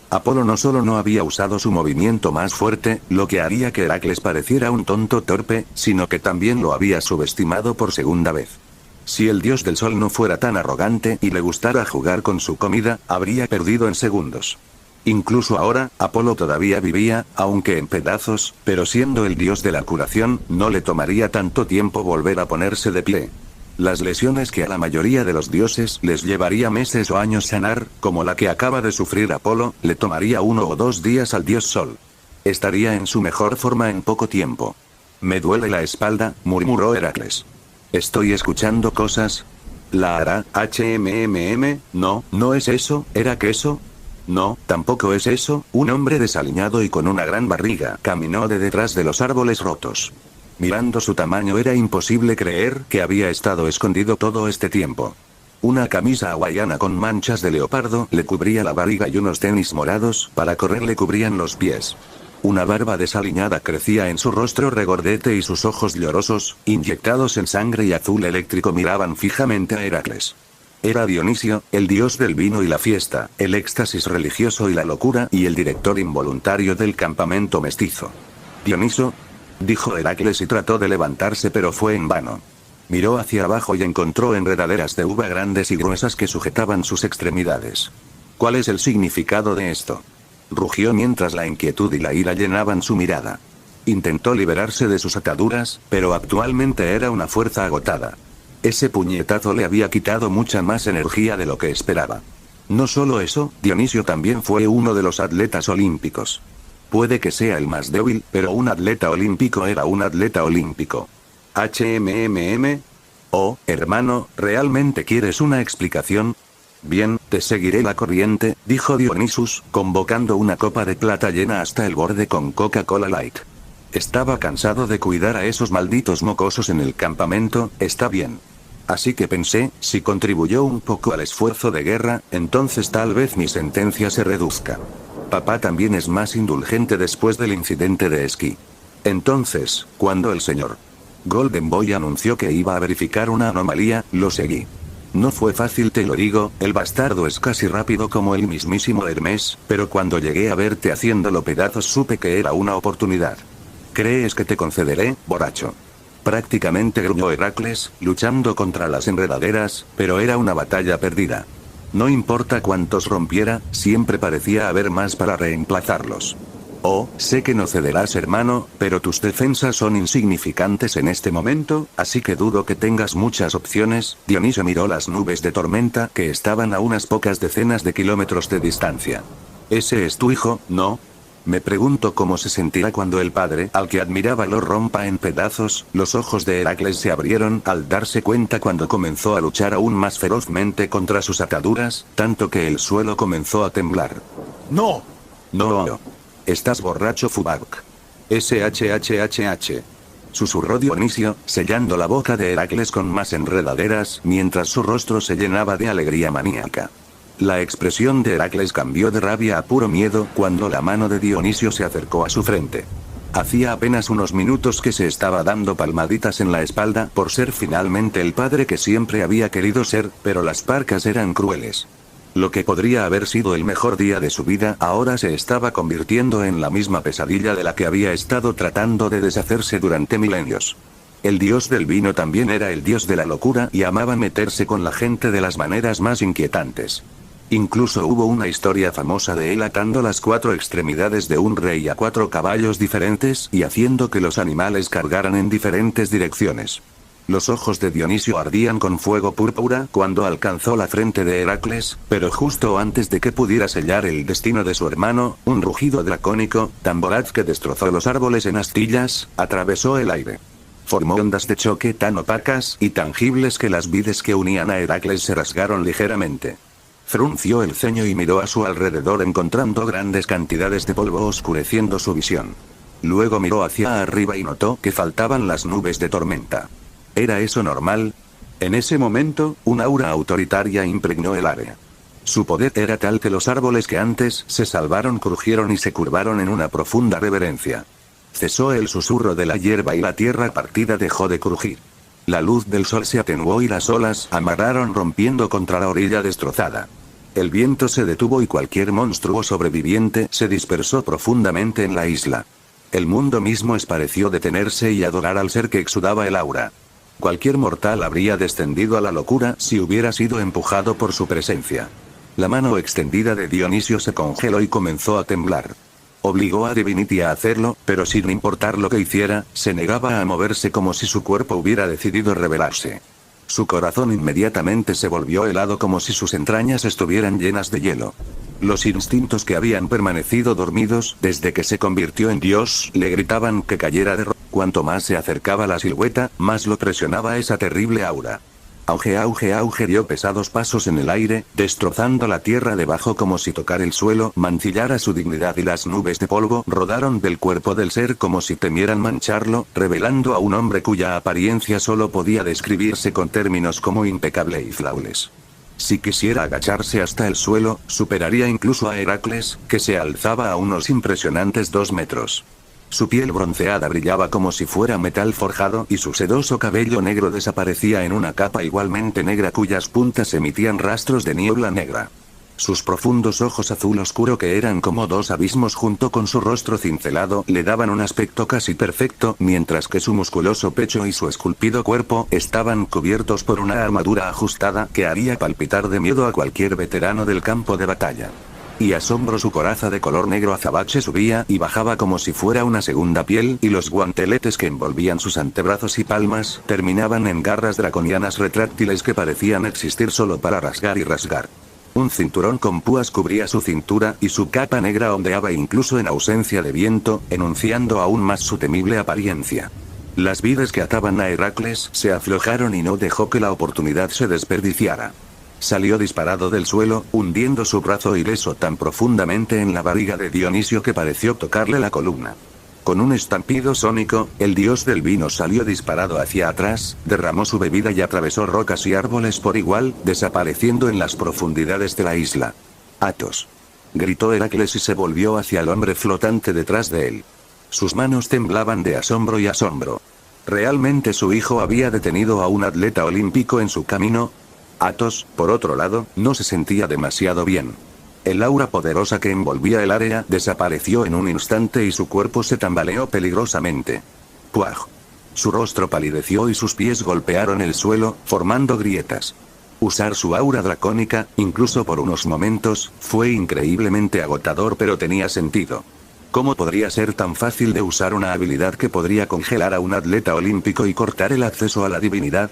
Apolo no solo no había usado su movimiento más fuerte, lo que haría que Heracles pareciera un tonto torpe, sino que también lo había subestimado por segunda vez. Si el dios del sol no fuera tan arrogante y le gustara jugar con su comida, habría perdido en segundos. Incluso ahora, Apolo todavía vivía, aunque en pedazos, pero siendo el dios de la curación, no le tomaría tanto tiempo volver a ponerse de pie. Las lesiones que a la mayoría de los dioses les llevaría meses o años sanar, como la que acaba de sufrir Apolo, le tomaría 1 o 2 días al dios Sol. Estaría en su mejor forma en poco tiempo. Me duele la espalda, murmuró Heracles. Estoy escuchando cosas. ¿La hará, No, no es eso, ¿era queso? No, tampoco es eso. Un hombre desaliñado y con una gran barriga caminó de detrás de los árboles rotos. Mirando su tamaño era imposible creer que había estado escondido todo este tiempo. Una camisa hawaiana con manchas de leopardo le cubría la barriga y unos tenis morados para correr le cubrían los pies. Una barba desaliñada crecía en su rostro regordete y sus ojos llorosos, inyectados en sangre y azul eléctrico miraban fijamente a Heracles. Era Dionisio, el dios del vino y la fiesta, el éxtasis religioso y la locura y el director involuntario del campamento mestizo. «Dioniso», dijo Heracles y trató de levantarse pero fue en vano. Miró hacia abajo y encontró enredaderas de uva grandes y gruesas que sujetaban sus extremidades. «¿Cuál es el significado de esto?», rugió mientras la inquietud y la ira llenaban su mirada. Intentó liberarse de sus ataduras, pero actualmente era una fuerza agotada. Ese puñetazo le había quitado mucha más energía de lo que esperaba. No solo eso, Dionisio también fue uno de los atletas olímpicos. Puede que sea el más débil, pero un atleta olímpico era un atleta olímpico. Oh, hermano, ¿realmente quieres una explicación? Bien, te seguiré la corriente, dijo Dionisus, convocando una copa de plata llena hasta el borde con Coca-Cola Light. Estaba cansado de cuidar a esos malditos mocosos en el campamento, está bien. Así que pensé, si contribuyó un poco al esfuerzo de guerra, entonces tal vez mi sentencia se reduzca. Papá también es más indulgente después del incidente de esquí. Entonces, cuando el señor Golden Boy anunció que iba a verificar una anomalía, lo seguí. No fue fácil, te lo digo, el bastardo es casi rápido como el mismísimo Hermes, pero cuando llegué a verte haciéndolo pedazos supe que era una oportunidad. ¿Crees que te concederé, borracho? Prácticamente gruñó Heracles, luchando contra las enredaderas, pero era una batalla perdida. No importa cuántos rompiera, siempre parecía haber más para reemplazarlos. Oh, sé que no cederás, hermano, pero tus defensas son insignificantes en este momento, así que dudo que tengas muchas opciones. Dionisio miró las nubes de tormenta que estaban a unas pocas decenas de kilómetros de distancia. ¿Ese es tu hijo, no? Me pregunto cómo se sentirá cuando el padre, al que admiraba, lo rompa en pedazos. Los ojos de Heracles se abrieron al darse cuenta cuando comenzó a luchar aún más ferozmente contra sus ataduras, tanto que el suelo comenzó a temblar. ¡No! ¡No! Estás borracho, Fubak. SHHHH. Susurró Dionisio, sellando la boca de Heracles con más enredaderas, mientras su rostro se llenaba de alegría maníaca. La expresión de Heracles cambió de rabia a puro miedo cuando la mano de Dionisio se acercó a su frente. Hacía apenas unos minutos que se estaba dando palmaditas en la espalda por ser finalmente el padre que siempre había querido ser, pero las parcas eran crueles. Lo que podría haber sido el mejor día de su vida ahora se estaba convirtiendo en la misma pesadilla de la que había estado tratando de deshacerse durante milenios. El dios del vino también era el dios de la locura y amaba meterse con la gente de las maneras más inquietantes. Incluso hubo una historia famosa de él atando las 4 extremidades de un rey a 4 caballos diferentes y haciendo que los animales cargaran en diferentes direcciones. Los ojos de Dionisio ardían con fuego púrpura cuando alcanzó la frente de Heracles, pero justo antes de que pudiera sellar el destino de su hermano, un rugido dracónico, tan voraz que destrozó los árboles en astillas, atravesó el aire. Formó ondas de choque tan opacas y tangibles que las vides que unían a Heracles se rasgaron ligeramente. Frunció el ceño y miró a su alrededor encontrando grandes cantidades de polvo oscureciendo su visión. Luego miró hacia arriba y notó que faltaban las nubes de tormenta. ¿Era eso normal? En ese momento, una aura autoritaria impregnó el área. Su poder era tal que los árboles que antes se salvaron crujieron y se curvaron en una profunda reverencia. Cesó el susurro de la hierba y la tierra partida dejó de crujir. La luz del sol se atenuó y las olas amarraron rompiendo contra la orilla destrozada. El viento se detuvo y cualquier monstruo sobreviviente se dispersó profundamente en la isla. El mundo mismo pareció detenerse y adorar al ser que exudaba el aura. Cualquier mortal habría descendido a la locura si hubiera sido empujado por su presencia. La mano extendida de Dionisio se congeló y comenzó a temblar. Obligó a Divinity a hacerlo, pero sin importar lo que hiciera, se negaba a moverse como si su cuerpo hubiera decidido rebelarse. Su corazón inmediatamente se volvió helado como si sus entrañas estuvieran llenas de hielo. Los instintos que habían permanecido dormidos desde que se convirtió en Dios le gritaban que cayera de rodillas. Cuanto más se acercaba la silueta, más lo presionaba esa terrible aura. Auge, auge, auge, dio pesados pasos en el aire, destrozando la tierra debajo como si tocar el suelo mancillara su dignidad, y las nubes de polvo rodaron del cuerpo del ser como si temieran mancharlo, revelando a un hombre cuya apariencia solo podía describirse con términos como impecable y flawless. Si quisiera agacharse hasta el suelo, superaría incluso a Heracles, que se alzaba a unos impresionantes 2 metros. Su piel bronceada brillaba como si fuera metal forjado y su sedoso cabello negro desaparecía en una capa igualmente negra cuyas puntas emitían rastros de niebla negra. Sus profundos ojos azul oscuro, que eran como 2 abismos junto con su rostro cincelado, le daban un aspecto casi perfecto, mientras que su musculoso pecho y su esculpido cuerpo estaban cubiertos por una armadura ajustada que haría palpitar de miedo a cualquier veterano del campo de batalla. Y asombro, su coraza de color negro azabache subía y bajaba como si fuera una segunda piel, y los guanteletes que envolvían sus antebrazos y palmas terminaban en garras draconianas retráctiles que parecían existir solo para rasgar y rasgar. Un cinturón con púas cubría su cintura y su capa negra ondeaba incluso en ausencia de viento, enunciando aún más su temible apariencia. Las vides que ataban a Heracles se aflojaron y no dejó que la oportunidad se desperdiciara. Salió disparado del suelo, hundiendo su brazo ileso tan profundamente en la barriga de Dionisio que pareció tocarle la columna. Con un estampido sónico, el dios del vino salió disparado hacia atrás, derramó su bebida y atravesó rocas y árboles por igual, desapareciendo en las profundidades de la isla. «Athos», gritó Heracles y se volvió hacia el hombre flotante detrás de él. Sus manos temblaban de asombro y asombro. ¿Realmente su hijo había detenido a un atleta olímpico en su camino? Athos, por otro lado, no se sentía demasiado bien. El aura poderosa que envolvía el área desapareció en un instante y su cuerpo se tambaleó peligrosamente. ¡Puaj! Su rostro palideció y sus pies golpearon el suelo, formando grietas. Usar su aura dracónica, incluso por unos momentos, fue increíblemente agotador, pero tenía sentido. ¿Cómo podría ser tan fácil de usar una habilidad que podría congelar a un atleta olímpico y cortar el acceso a la divinidad?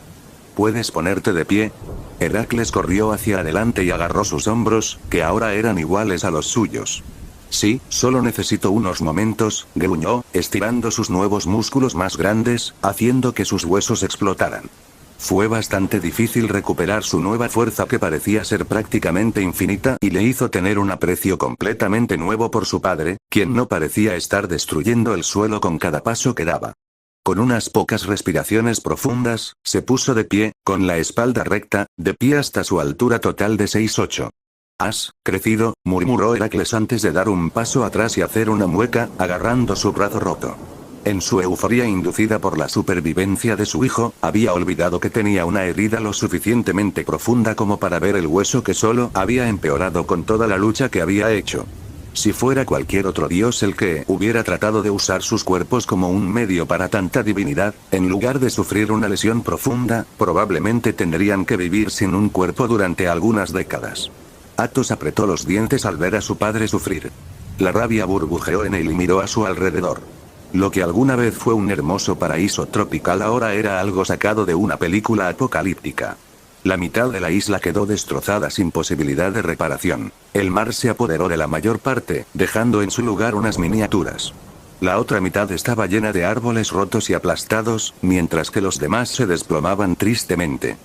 ¿Puedes ponerte de pie? Heracles corrió hacia adelante y agarró sus hombros, que ahora eran iguales a los suyos. Sí, solo necesito unos momentos, gruñó, estirando sus nuevos músculos más grandes, haciendo que sus huesos explotaran. Fue bastante difícil recuperar su nueva fuerza, que parecía ser prácticamente infinita, y le hizo tener un aprecio completamente nuevo por su padre, quien no parecía estar destruyendo el suelo con cada paso que daba. Con unas pocas respiraciones profundas, se puso de pie, con la espalda recta, de pie hasta su altura total de 6'8". «Has crecido», murmuró Heracles antes de dar un paso atrás y hacer una mueca, agarrando su brazo roto. En su euforía inducida por la supervivencia de su hijo, había olvidado que tenía una herida lo suficientemente profunda como para ver el hueso que solo había empeorado con toda la lucha que había hecho. Si fuera cualquier otro dios el que hubiera tratado de usar sus cuerpos como un medio para tanta divinidad, en lugar de sufrir una lesión profunda, probablemente tendrían que vivir sin un cuerpo durante algunas décadas. Athos apretó los dientes al ver a su padre sufrir. La rabia burbujeó en él y miró a su alrededor. Lo que alguna vez fue un hermoso paraíso tropical ahora era algo sacado de una película apocalíptica. La mitad de la isla quedó destrozada sin posibilidad de reparación. El mar se apoderó de la mayor parte, dejando en su lugar unas miniaturas. La otra mitad estaba llena de árboles rotos y aplastados, mientras que los demás se desplomaban tristemente.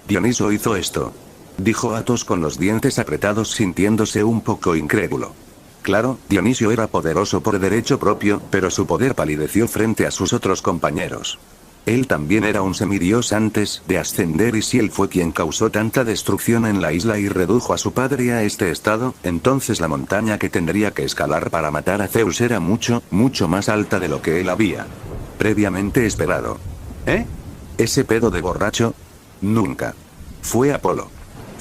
«Dioniso hizo esto», dijo Athos con los dientes apretados, sintiéndose un poco incrédulo. Claro, Dionisio era poderoso por derecho propio, pero su poder palideció frente a sus otros compañeros. Él también era un semidios antes de ascender, y si él fue quien causó tanta destrucción en la isla y redujo a su padre a este estado, entonces la montaña que tendría que escalar para matar a Zeus era mucho, mucho más alta de lo que él había previamente esperado. ¿Eh? ¿Ese pedo de borracho? Nunca. Fue Apolo.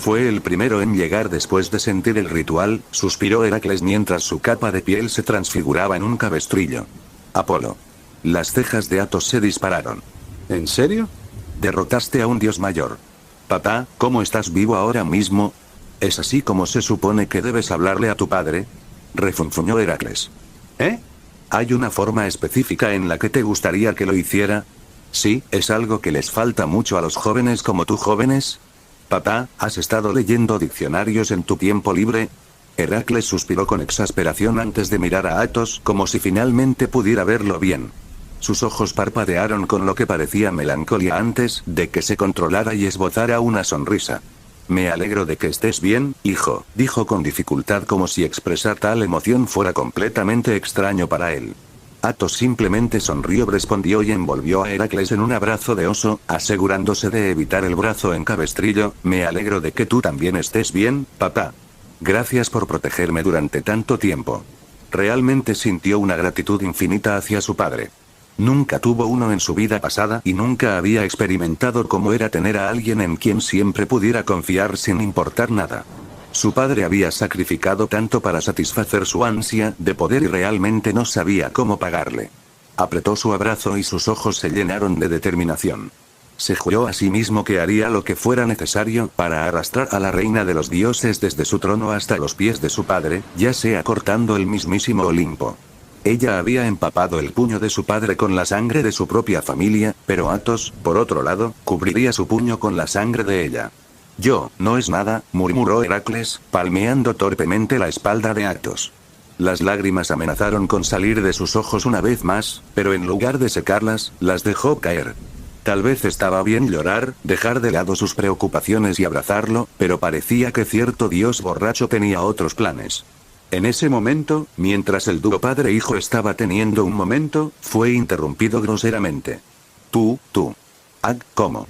Fue el primero en llegar después de sentir el ritual, suspiró Heracles mientras su capa de piel se transfiguraba en un cabestrillo. Apolo. Las cejas de Athos se dispararon. ¿En serio? Derrotaste a un dios mayor. Papá, ¿cómo estás vivo ahora mismo? ¿Es así como se supone que debes hablarle a tu padre? Refunfuñó Heracles. ¿Eh? ¿Hay una forma específica en la que te gustaría que lo hiciera? Sí, es algo que les falta mucho a los jóvenes como tú jóvenes. Papá, ¿has estado leyendo diccionarios en tu tiempo libre? Heracles suspiró con exasperación antes de mirar a Athos como si finalmente pudiera verlo bien. Sus ojos parpadearon con lo que parecía melancolía antes de que se controlara y esbozara una sonrisa. Me alegro de que estés bien, hijo, dijo con dificultad como si expresar tal emoción fuera completamente extraño para él. Athos simplemente sonrió, respondió y envolvió a Heracles en un abrazo de oso, asegurándose de evitar el brazo en cabestrillo. Me alegro de que tú también estés bien, papá. Gracias por protegerme durante tanto tiempo. Realmente sintió una gratitud infinita hacia su padre. Nunca tuvo uno en su vida pasada y nunca había experimentado cómo era tener a alguien en quien siempre pudiera confiar sin importar nada. Su padre había sacrificado tanto para satisfacer su ansia de poder y realmente no sabía cómo pagarle. Apretó su abrazo y sus ojos se llenaron de determinación. Se juró a sí mismo que haría lo que fuera necesario para arrastrar a la reina de los dioses desde su trono hasta los pies de su padre, ya sea cortando el mismísimo Olimpo. Ella había empapado el puño de su padre con la sangre de su propia familia, pero Athos, por otro lado, cubriría su puño con la sangre de ella. No es nada, murmuró Heracles, palmeando torpemente la espalda de Athos. Las lágrimas amenazaron con salir de sus ojos una vez más, pero en lugar de secarlas, las dejó caer. Tal vez estaba bien llorar, dejar de lado sus preocupaciones y abrazarlo, pero parecía que cierto dios borracho tenía otros planes. En ese momento, mientras el dúo padre-hijo estaba teniendo un momento, fue interrumpido groseramente. Tú. ¿Cómo?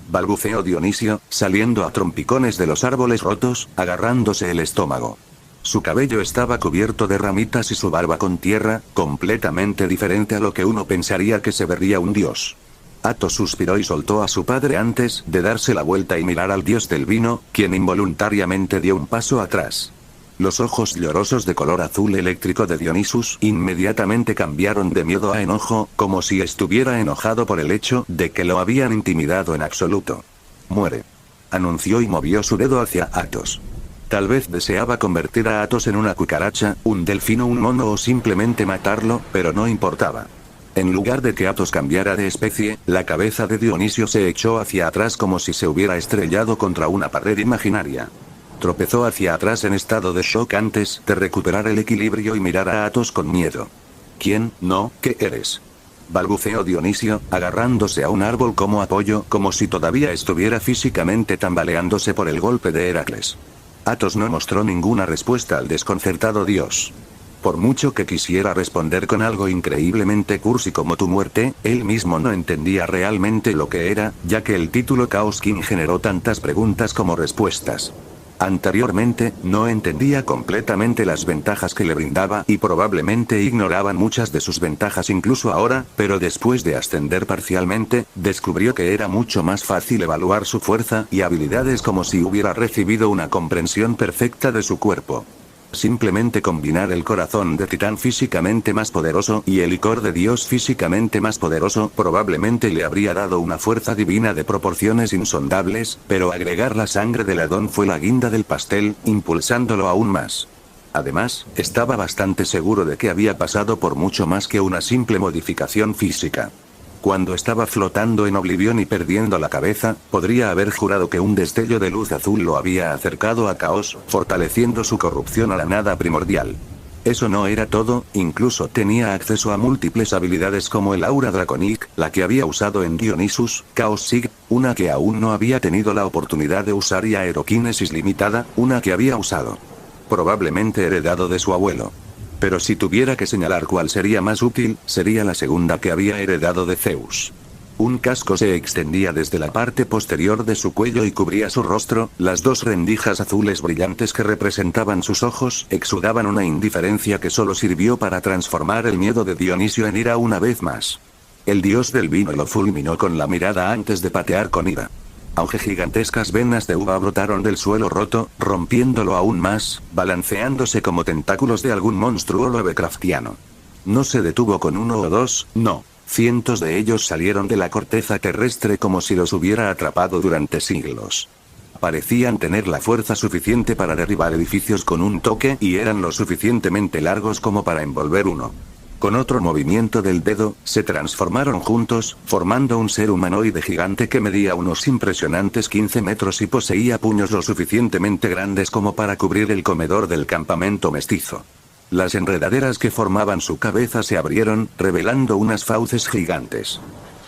Balbuceó Dionisio, saliendo a trompicones de los árboles rotos, agarrándose el estómago. Su cabello estaba cubierto de ramitas y su barba con tierra, completamente diferente a lo que uno pensaría que se vería un dios. Athos suspiró y soltó a su padre antes de darse la vuelta y mirar al dios del vino, quien involuntariamente dio un paso atrás. Los ojos llorosos de color azul eléctrico de Dionisus inmediatamente cambiaron de miedo a enojo, como si estuviera enojado por el hecho de que lo habían intimidado en absoluto. Muere. Anunció y movió su dedo hacia Athos. Tal vez deseaba convertir a Athos en una cucaracha, un delfino, un mono o simplemente matarlo, pero no importaba. En lugar de que Athos cambiara de especie, la cabeza de Dionisio se echó hacia atrás como si se hubiera estrellado contra una pared imaginaria. Tropezó hacia atrás en estado de shock antes de recuperar el equilibrio y mirar a Athos con miedo. ¿Quién? No, ¿qué eres? Balbuceó Dionisio, agarrándose a un árbol como apoyo, como si todavía estuviera físicamente tambaleándose por el golpe de Heracles. Athos no mostró ninguna respuesta al desconcertado dios. Por mucho que quisiera responder con algo increíblemente cursi como tu muerte, él mismo no entendía realmente lo que era, ya que el título Chaos King generó tantas preguntas como respuestas. Anteriormente, no entendía completamente las ventajas que le brindaba y probablemente ignoraban muchas de sus ventajas incluso ahora, pero después de ascender parcialmente, descubrió que era mucho más fácil evaluar su fuerza y habilidades como si hubiera recibido una comprensión perfecta de su cuerpo. Simplemente combinar el corazón de titán físicamente más poderoso y el licor de dios físicamente más poderoso probablemente le habría dado una fuerza divina de proporciones insondables, pero agregar la sangre del Adón fue la guinda del pastel, impulsándolo aún más. Además, estaba bastante seguro de que había pasado por mucho más que una simple modificación física. Cuando estaba flotando en oblivión y perdiendo la cabeza, podría haber jurado que un destello de luz azul lo había acercado a Caos, fortaleciendo su corrupción a la nada primordial. Eso no era todo, incluso tenía acceso a múltiples habilidades como el aura draconic, la que había usado en Dionysus, Chaos Sig, una que aún no había tenido la oportunidad de usar, y aeroquinesis limitada, una que había usado. Probablemente heredado de su abuelo. Pero si tuviera que señalar cuál sería más útil, sería la segunda que había heredado de Zeus. Un casco se extendía desde la parte posterior de su cuello y cubría su rostro, las dos rendijas azules brillantes que representaban sus ojos exudaban una indiferencia que solo sirvió para transformar el miedo de Dionisio en ira una vez más. El dios del vino lo fulminó con la mirada antes de patear con ira. Aunque gigantescas venas de uva brotaron del suelo roto, rompiéndolo aún más, balanceándose como tentáculos de algún monstruo lovecraftiano. No se detuvo con uno o dos, no. Cientos de ellos salieron de la corteza terrestre como si los hubiera atrapado durante siglos. Parecían tener la fuerza suficiente para derribar edificios con un toque y eran lo suficientemente largos como para envolver uno. Con otro movimiento del dedo, se transformaron juntos, formando un ser humanoide gigante que medía unos impresionantes 15 metros y poseía puños lo suficientemente grandes como para cubrir el comedor del campamento mestizo. Las enredaderas que formaban su cabeza se abrieron, revelando unas fauces gigantes.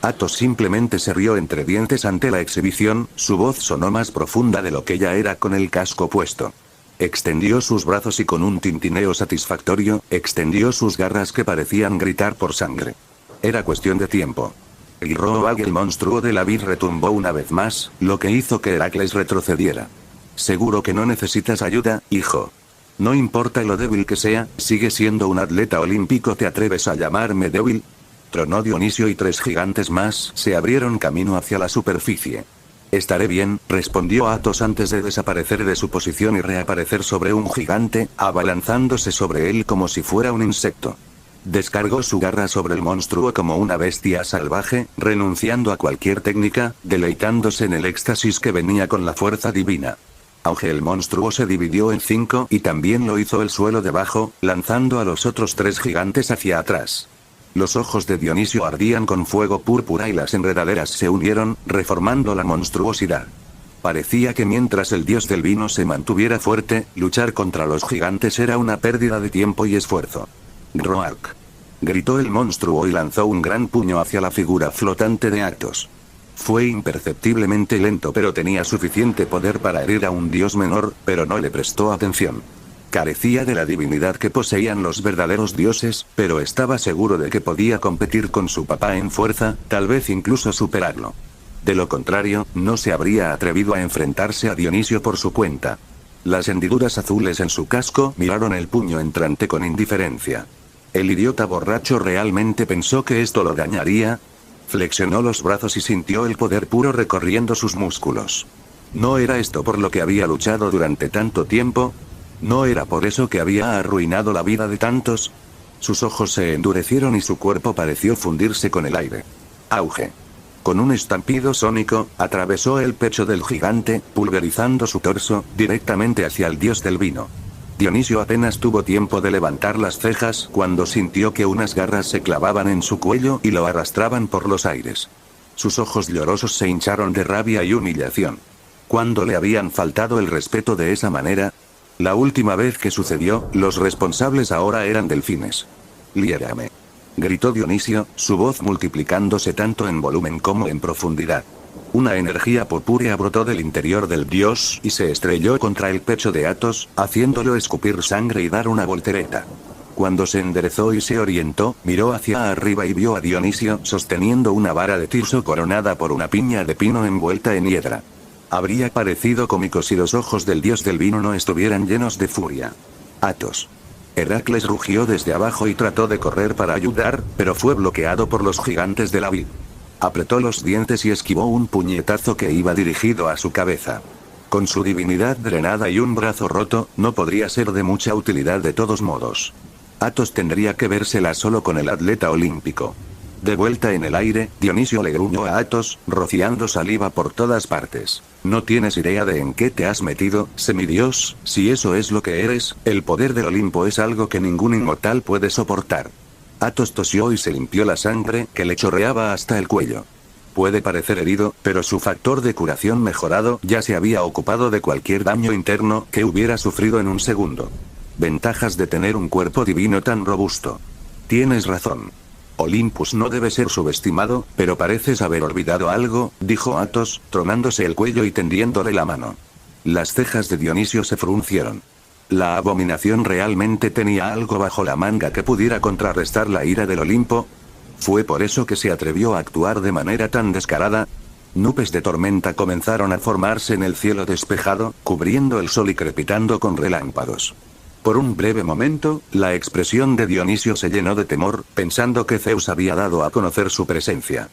Athos simplemente se rió entre dientes ante la exhibición, su voz sonó más profunda de lo que ya era con el casco puesto. Extendió sus brazos y con un tintineo satisfactorio, extendió sus garras que parecían gritar por sangre. Era cuestión de tiempo. El Roag, el monstruo de la vid, retumbó una vez más, lo que hizo que Heracles retrocediera. Seguro que no necesitas ayuda, hijo. No importa lo débil que sea, sigue siendo un atleta olímpico. ¿Te atreves a llamarme débil? Tronó Dionisio y 3 gigantes más se abrieron camino hacia la superficie. Estaré bien, respondió Athos antes de desaparecer de su posición y reaparecer sobre un gigante, abalanzándose sobre él como si fuera un insecto. Descargó su garra sobre el monstruo como una bestia salvaje, renunciando a cualquier técnica, deleitándose en el éxtasis que venía con la fuerza divina. Aunque el monstruo se dividió en 5 y también lo hizo el suelo debajo, lanzando a los otros 3 gigantes hacia atrás. Los ojos de Dionisio ardían con fuego púrpura y las enredaderas se unieron, reformando la monstruosidad. Parecía que mientras el dios del vino se mantuviera fuerte, luchar contra los gigantes era una pérdida de tiempo y esfuerzo. Roag. Gritó el monstruo y lanzó un gran puño hacia la figura flotante de Athos. Fue imperceptiblemente lento, pero tenía suficiente poder para herir a un dios menor, pero no le prestó atención. Carecía de la divinidad que poseían los verdaderos dioses, pero estaba seguro de que podía competir con su papá en fuerza, tal vez incluso superarlo. De lo contrario, no se habría atrevido a enfrentarse a Dionisio por su cuenta. Las hendiduras azules en su casco miraron el puño entrante con indiferencia. ¿El idiota borracho realmente pensó que esto lo dañaría? Flexionó los brazos y sintió el poder puro recorriendo sus músculos. ¿No era esto por lo que había luchado durante tanto tiempo? ¿No era por eso que había arruinado la vida de tantos? Sus ojos se endurecieron y su cuerpo pareció fundirse con el aire. Auge. Con un estampido sónico, atravesó el pecho del gigante, pulverizando su torso, directamente hacia el dios del vino. Dionisio apenas tuvo tiempo de levantar las cejas cuando sintió que unas garras se clavaban en su cuello y lo arrastraban por los aires. Sus ojos llorosos se hincharon de rabia y humillación. ¿Cuándo le habían faltado el respeto de esa manera? La última vez que sucedió, los responsables ahora eran delfines. Liérame. Gritó Dionisio, su voz multiplicándose tanto en volumen como en profundidad. Una energía purpúrea brotó del interior del dios y se estrelló contra el pecho de Athos, haciéndolo escupir sangre y dar una voltereta. Cuando se enderezó y se orientó, miró hacia arriba y vio a Dionisio sosteniendo una vara de tirso coronada por una piña de pino envuelta en hiedra. Habría parecido cómico si los ojos del dios del vino no estuvieran llenos de furia. Athos. Heracles rugió desde abajo y trató de correr para ayudar, pero fue bloqueado por los gigantes de la vid. Apretó los dientes y esquivó un puñetazo que iba dirigido a su cabeza. Con su divinidad drenada y un brazo roto, no podría ser de mucha utilidad de todos modos. Athos tendría que vérsela solo con el atleta olímpico. De vuelta en el aire, Dionisio le gruñó a Athos, rociando saliva por todas partes. No tienes idea de en qué te has metido, semidios. Si eso es lo que eres, el poder del Olimpo es algo que ningún inmortal puede soportar. Athos tosió y se limpió la sangre que le chorreaba hasta el cuello. Puede parecer herido, pero su factor de curación mejorado ya se había ocupado de cualquier daño interno que hubiera sufrido en un segundo. Ventajas de tener un cuerpo divino tan robusto. Tienes razón. Olympus no debe ser subestimado, pero pareces haber olvidado algo, dijo Athos, tronándose el cuello y tendiéndole la mano. Las cejas de Dionisio se fruncieron. ¿La abominación realmente tenía algo bajo la manga que pudiera contrarrestar la ira del Olimpo? ¿Fue por eso que se atrevió a actuar de manera tan descarada? Nubes de tormenta comenzaron a formarse en el cielo despejado, cubriendo el sol y crepitando con relámpagos. Por un breve momento, la expresión de Dionisio se llenó de temor, pensando que Zeus había dado a conocer su presencia.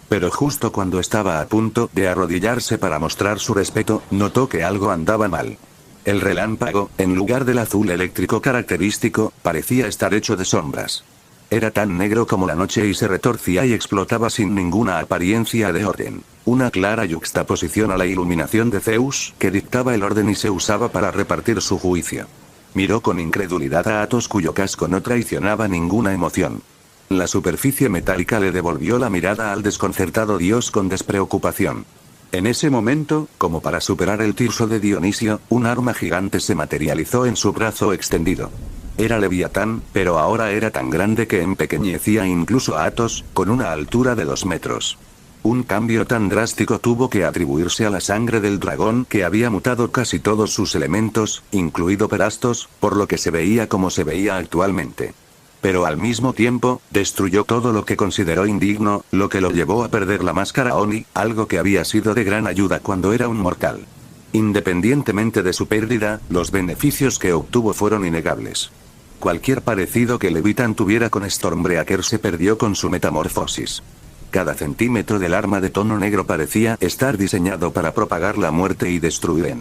Pero justo cuando estaba a punto de arrodillarse para mostrar su respeto, notó que algo andaba mal. El relámpago, en lugar del azul eléctrico característico, parecía estar hecho de sombras. Era tan negro como la noche y se retorcía y explotaba sin ninguna apariencia de orden. Una clara yuxtaposición a la iluminación de Zeus, que dictaba el orden y se usaba para repartir su juicio. Miró con incredulidad a Athos, cuyo casco no traicionaba ninguna emoción. La superficie metálica le devolvió la mirada al desconcertado dios con despreocupación. En ese momento, como para superar el tirso de Dionisio, un arma gigante se materializó en su brazo extendido. Era Leviatán, pero ahora era tan grande que empequeñecía incluso a Athos, con una altura de 2 metros. Un cambio tan drástico tuvo que atribuirse a la sangre del dragón, que había mutado casi todos sus elementos, incluido Perastos, por lo que se veía como se veía actualmente. Pero al mismo tiempo, destruyó todo lo que consideró indigno, lo que lo llevó a perder la máscara Oni, algo que había sido de gran ayuda cuando era un mortal. Independientemente de su pérdida, los beneficios que obtuvo fueron innegables. Cualquier parecido que Leviatán tuviera con Stormbreaker se perdió con su metamorfosis. Cada centímetro del arma de tono negro parecía estar diseñado para propagar la muerte y destruir.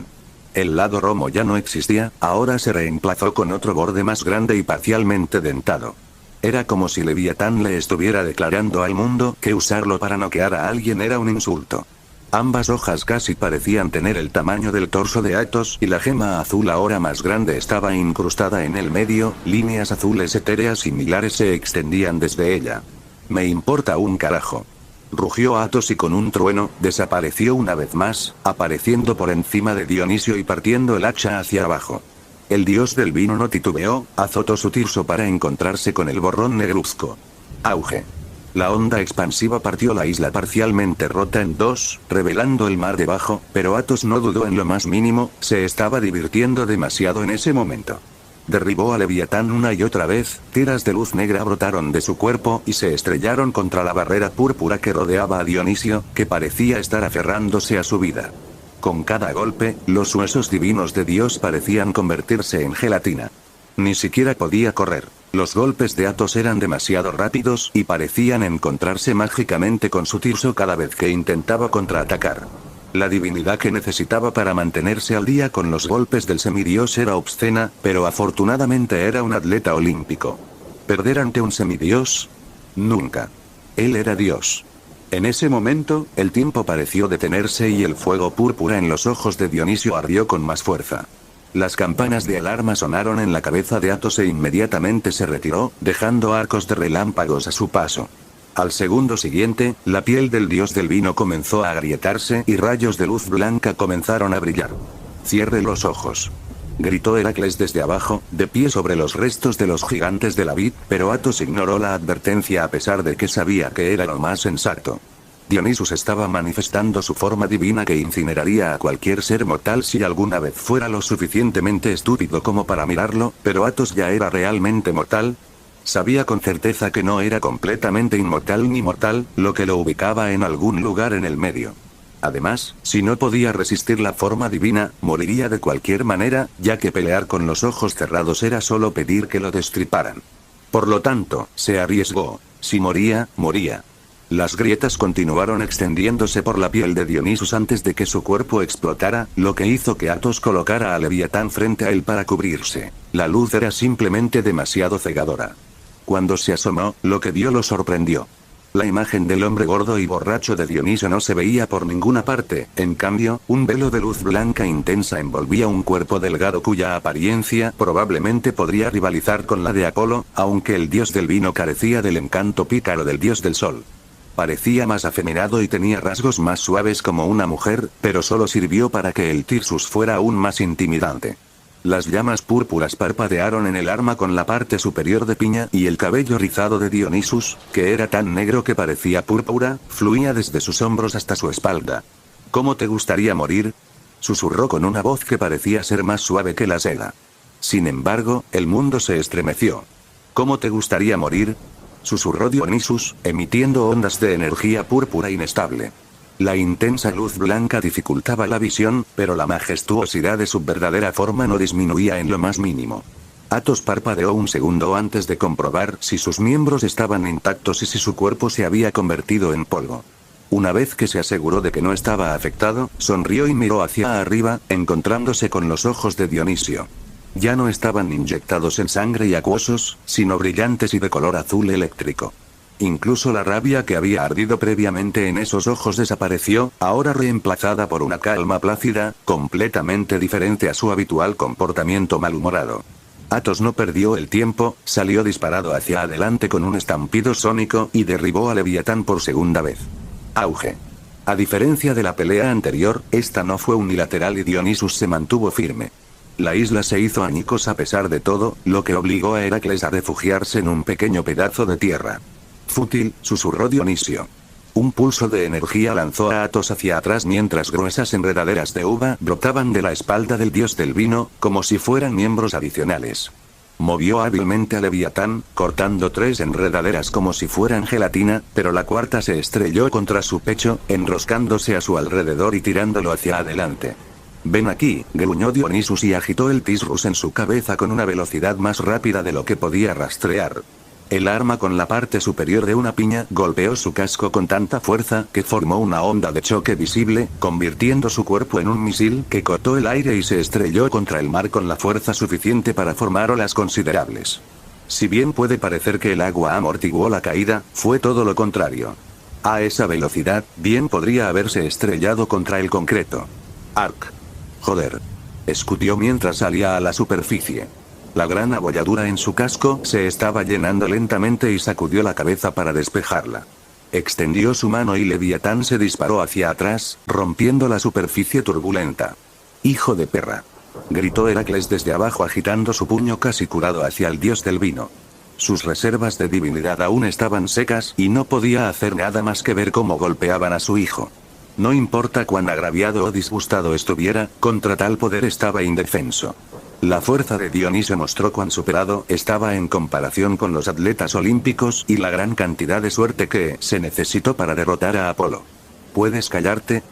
El lado romo ya no existía, ahora se reemplazó con otro borde más grande y parcialmente dentado. Era como si Leviatán le estuviera declarando al mundo que usarlo para noquear a alguien era un insulto. Ambas hojas casi parecían tener el tamaño del torso de Athos, y la gema azul ahora más grande estaba incrustada en el medio, líneas azules etéreas similares se extendían desde ella. Me importa un carajo. Rugió Athos y con un trueno, desapareció una vez más, apareciendo por encima de Dionisio y partiendo el hacha hacia abajo. El dios del vino no titubeó, azotó su tirso para encontrarse con el borrón negruzco. Auge. La onda expansiva partió la isla parcialmente rota en dos, revelando el mar debajo, pero Athos no dudó en lo más mínimo, se estaba divirtiendo demasiado en ese momento. Derribó a Leviatán una y otra vez, tiras de luz negra brotaron de su cuerpo y se estrellaron contra la barrera púrpura que rodeaba a Dionisio, que parecía estar aferrándose a su vida. Con cada golpe, los huesos divinos de Dios parecían convertirse en gelatina. Ni siquiera podía correr. Los golpes de Athos eran demasiado rápidos y parecían encontrarse mágicamente con su tirso cada vez que intentaba contraatacar. La divinidad que necesitaba para mantenerse al día con los golpes del semidios era obscena, pero afortunadamente era un atleta olímpico. ¿Perder ante un semidios? Nunca. Él era Dios. En ese momento, el tiempo pareció detenerse y el fuego púrpura en los ojos de Dionisio ardió con más fuerza. Las campanas de alarma sonaron en la cabeza de Athos e inmediatamente se retiró, dejando arcos de relámpagos a su paso. Al segundo siguiente, la piel del dios del vino comenzó a agrietarse y rayos de luz blanca comenzaron a brillar. «Cierre los ojos», gritó Heracles desde abajo, de pie sobre los restos de los gigantes de la vid, pero Athos ignoró la advertencia a pesar de que sabía que era lo más sensato. Dionisus estaba manifestando su forma divina que incineraría a cualquier ser mortal si alguna vez fuera lo suficientemente estúpido como para mirarlo, pero Athos ya era realmente mortal. Sabía con certeza que no era completamente inmortal ni mortal, lo que lo ubicaba en algún lugar en el medio. Además, si no podía resistir la forma divina, moriría de cualquier manera, ya que pelear con los ojos cerrados era solo pedir que lo destriparan. Por lo tanto, se arriesgó. Si moría, moría. Las grietas continuaron extendiéndose por la piel de Dionisus antes de que su cuerpo explotara, lo que hizo que Athos colocara a Leviatán frente a él para cubrirse. La luz era simplemente demasiado cegadora. Cuando se asomó, lo que vio lo sorprendió. La imagen del hombre gordo y borracho de Dionisio no se veía por ninguna parte, en cambio, un velo de luz blanca intensa envolvía un cuerpo delgado cuya apariencia probablemente podría rivalizar con la de Apolo, aunque el dios del vino carecía del encanto pícaro del dios del sol. Parecía más afeminado y tenía rasgos más suaves como una mujer, pero solo sirvió para que el tirsus fuera aún más intimidante. Las llamas púrpuras parpadearon en el arma con la parte superior de piña y el cabello rizado de Dionisus, que era tan negro que parecía púrpura, fluía desde sus hombros hasta su espalda. «¿Cómo te gustaría morir?», susurró con una voz que parecía ser más suave que la seda. Sin embargo, el mundo se estremeció. «¿Cómo te gustaría morir?», susurró Dionisus, emitiendo ondas de energía púrpura inestable. La intensa luz blanca dificultaba la visión, pero la majestuosidad de su verdadera forma no disminuía en lo más mínimo. Athos parpadeó un segundo antes de comprobar si sus miembros estaban intactos y si su cuerpo se había convertido en polvo. Una vez que se aseguró de que no estaba afectado, sonrió y miró hacia arriba, encontrándose con los ojos de Dionisio. Ya no estaban inyectados en sangre y acuosos, sino brillantes y de color azul eléctrico. Incluso la rabia que había ardido previamente en esos ojos desapareció, ahora reemplazada por una calma plácida, completamente diferente a su habitual comportamiento malhumorado. Athos no perdió el tiempo, salió disparado hacia adelante con un estampido sónico y derribó a Leviatán por segunda vez. Auge. A diferencia de la pelea anterior, esta no fue unilateral y Dionisus se mantuvo firme. La isla se hizo añicos a pesar de todo, lo que obligó a Heracles a refugiarse en un pequeño pedazo de tierra. Fútil, susurró Dionisio. Un pulso de energía lanzó a Athos hacia atrás mientras gruesas enredaderas de uva brotaban de la espalda del dios del vino, como si fueran miembros adicionales. Movió hábilmente a Leviatán, cortando 3 enredaderas como si fueran gelatina, pero la cuarta se estrelló contra su pecho, enroscándose a su alrededor y tirándolo hacia adelante. «Ven aquí», gruñó Dionisus y agitó el Tisrus en su cabeza con una velocidad más rápida de lo que podía rastrear. El arma con la parte superior de una piña golpeó su casco con tanta fuerza que formó una onda de choque visible, convirtiendo su cuerpo en un misil que cortó el aire y se estrelló contra el mar con la fuerza suficiente para formar olas considerables. Si bien puede parecer que el agua amortiguó la caída, fue todo lo contrario. A esa velocidad, bien podría haberse estrellado contra el concreto. «Ark. Joder», escutió mientras salía a la superficie. La gran abolladura en su casco se estaba llenando lentamente y sacudió la cabeza para despejarla. Extendió su mano y Leviatán se disparó hacia atrás, rompiendo la superficie turbulenta. «Hijo de perra», gritó Heracles desde abajo agitando su puño casi curado hacia el dios del vino. Sus reservas de divinidad aún estaban secas y no podía hacer nada más que ver cómo golpeaban a su hijo. No importa cuán agraviado o disgustado estuviera, contra tal poder estaba indefenso. La fuerza de Dionisio mostró cuán superado estaba en comparación con los atletas olímpicos y la gran cantidad de suerte que se necesitó para derrotar a Apolo. ¿Puedes callarte?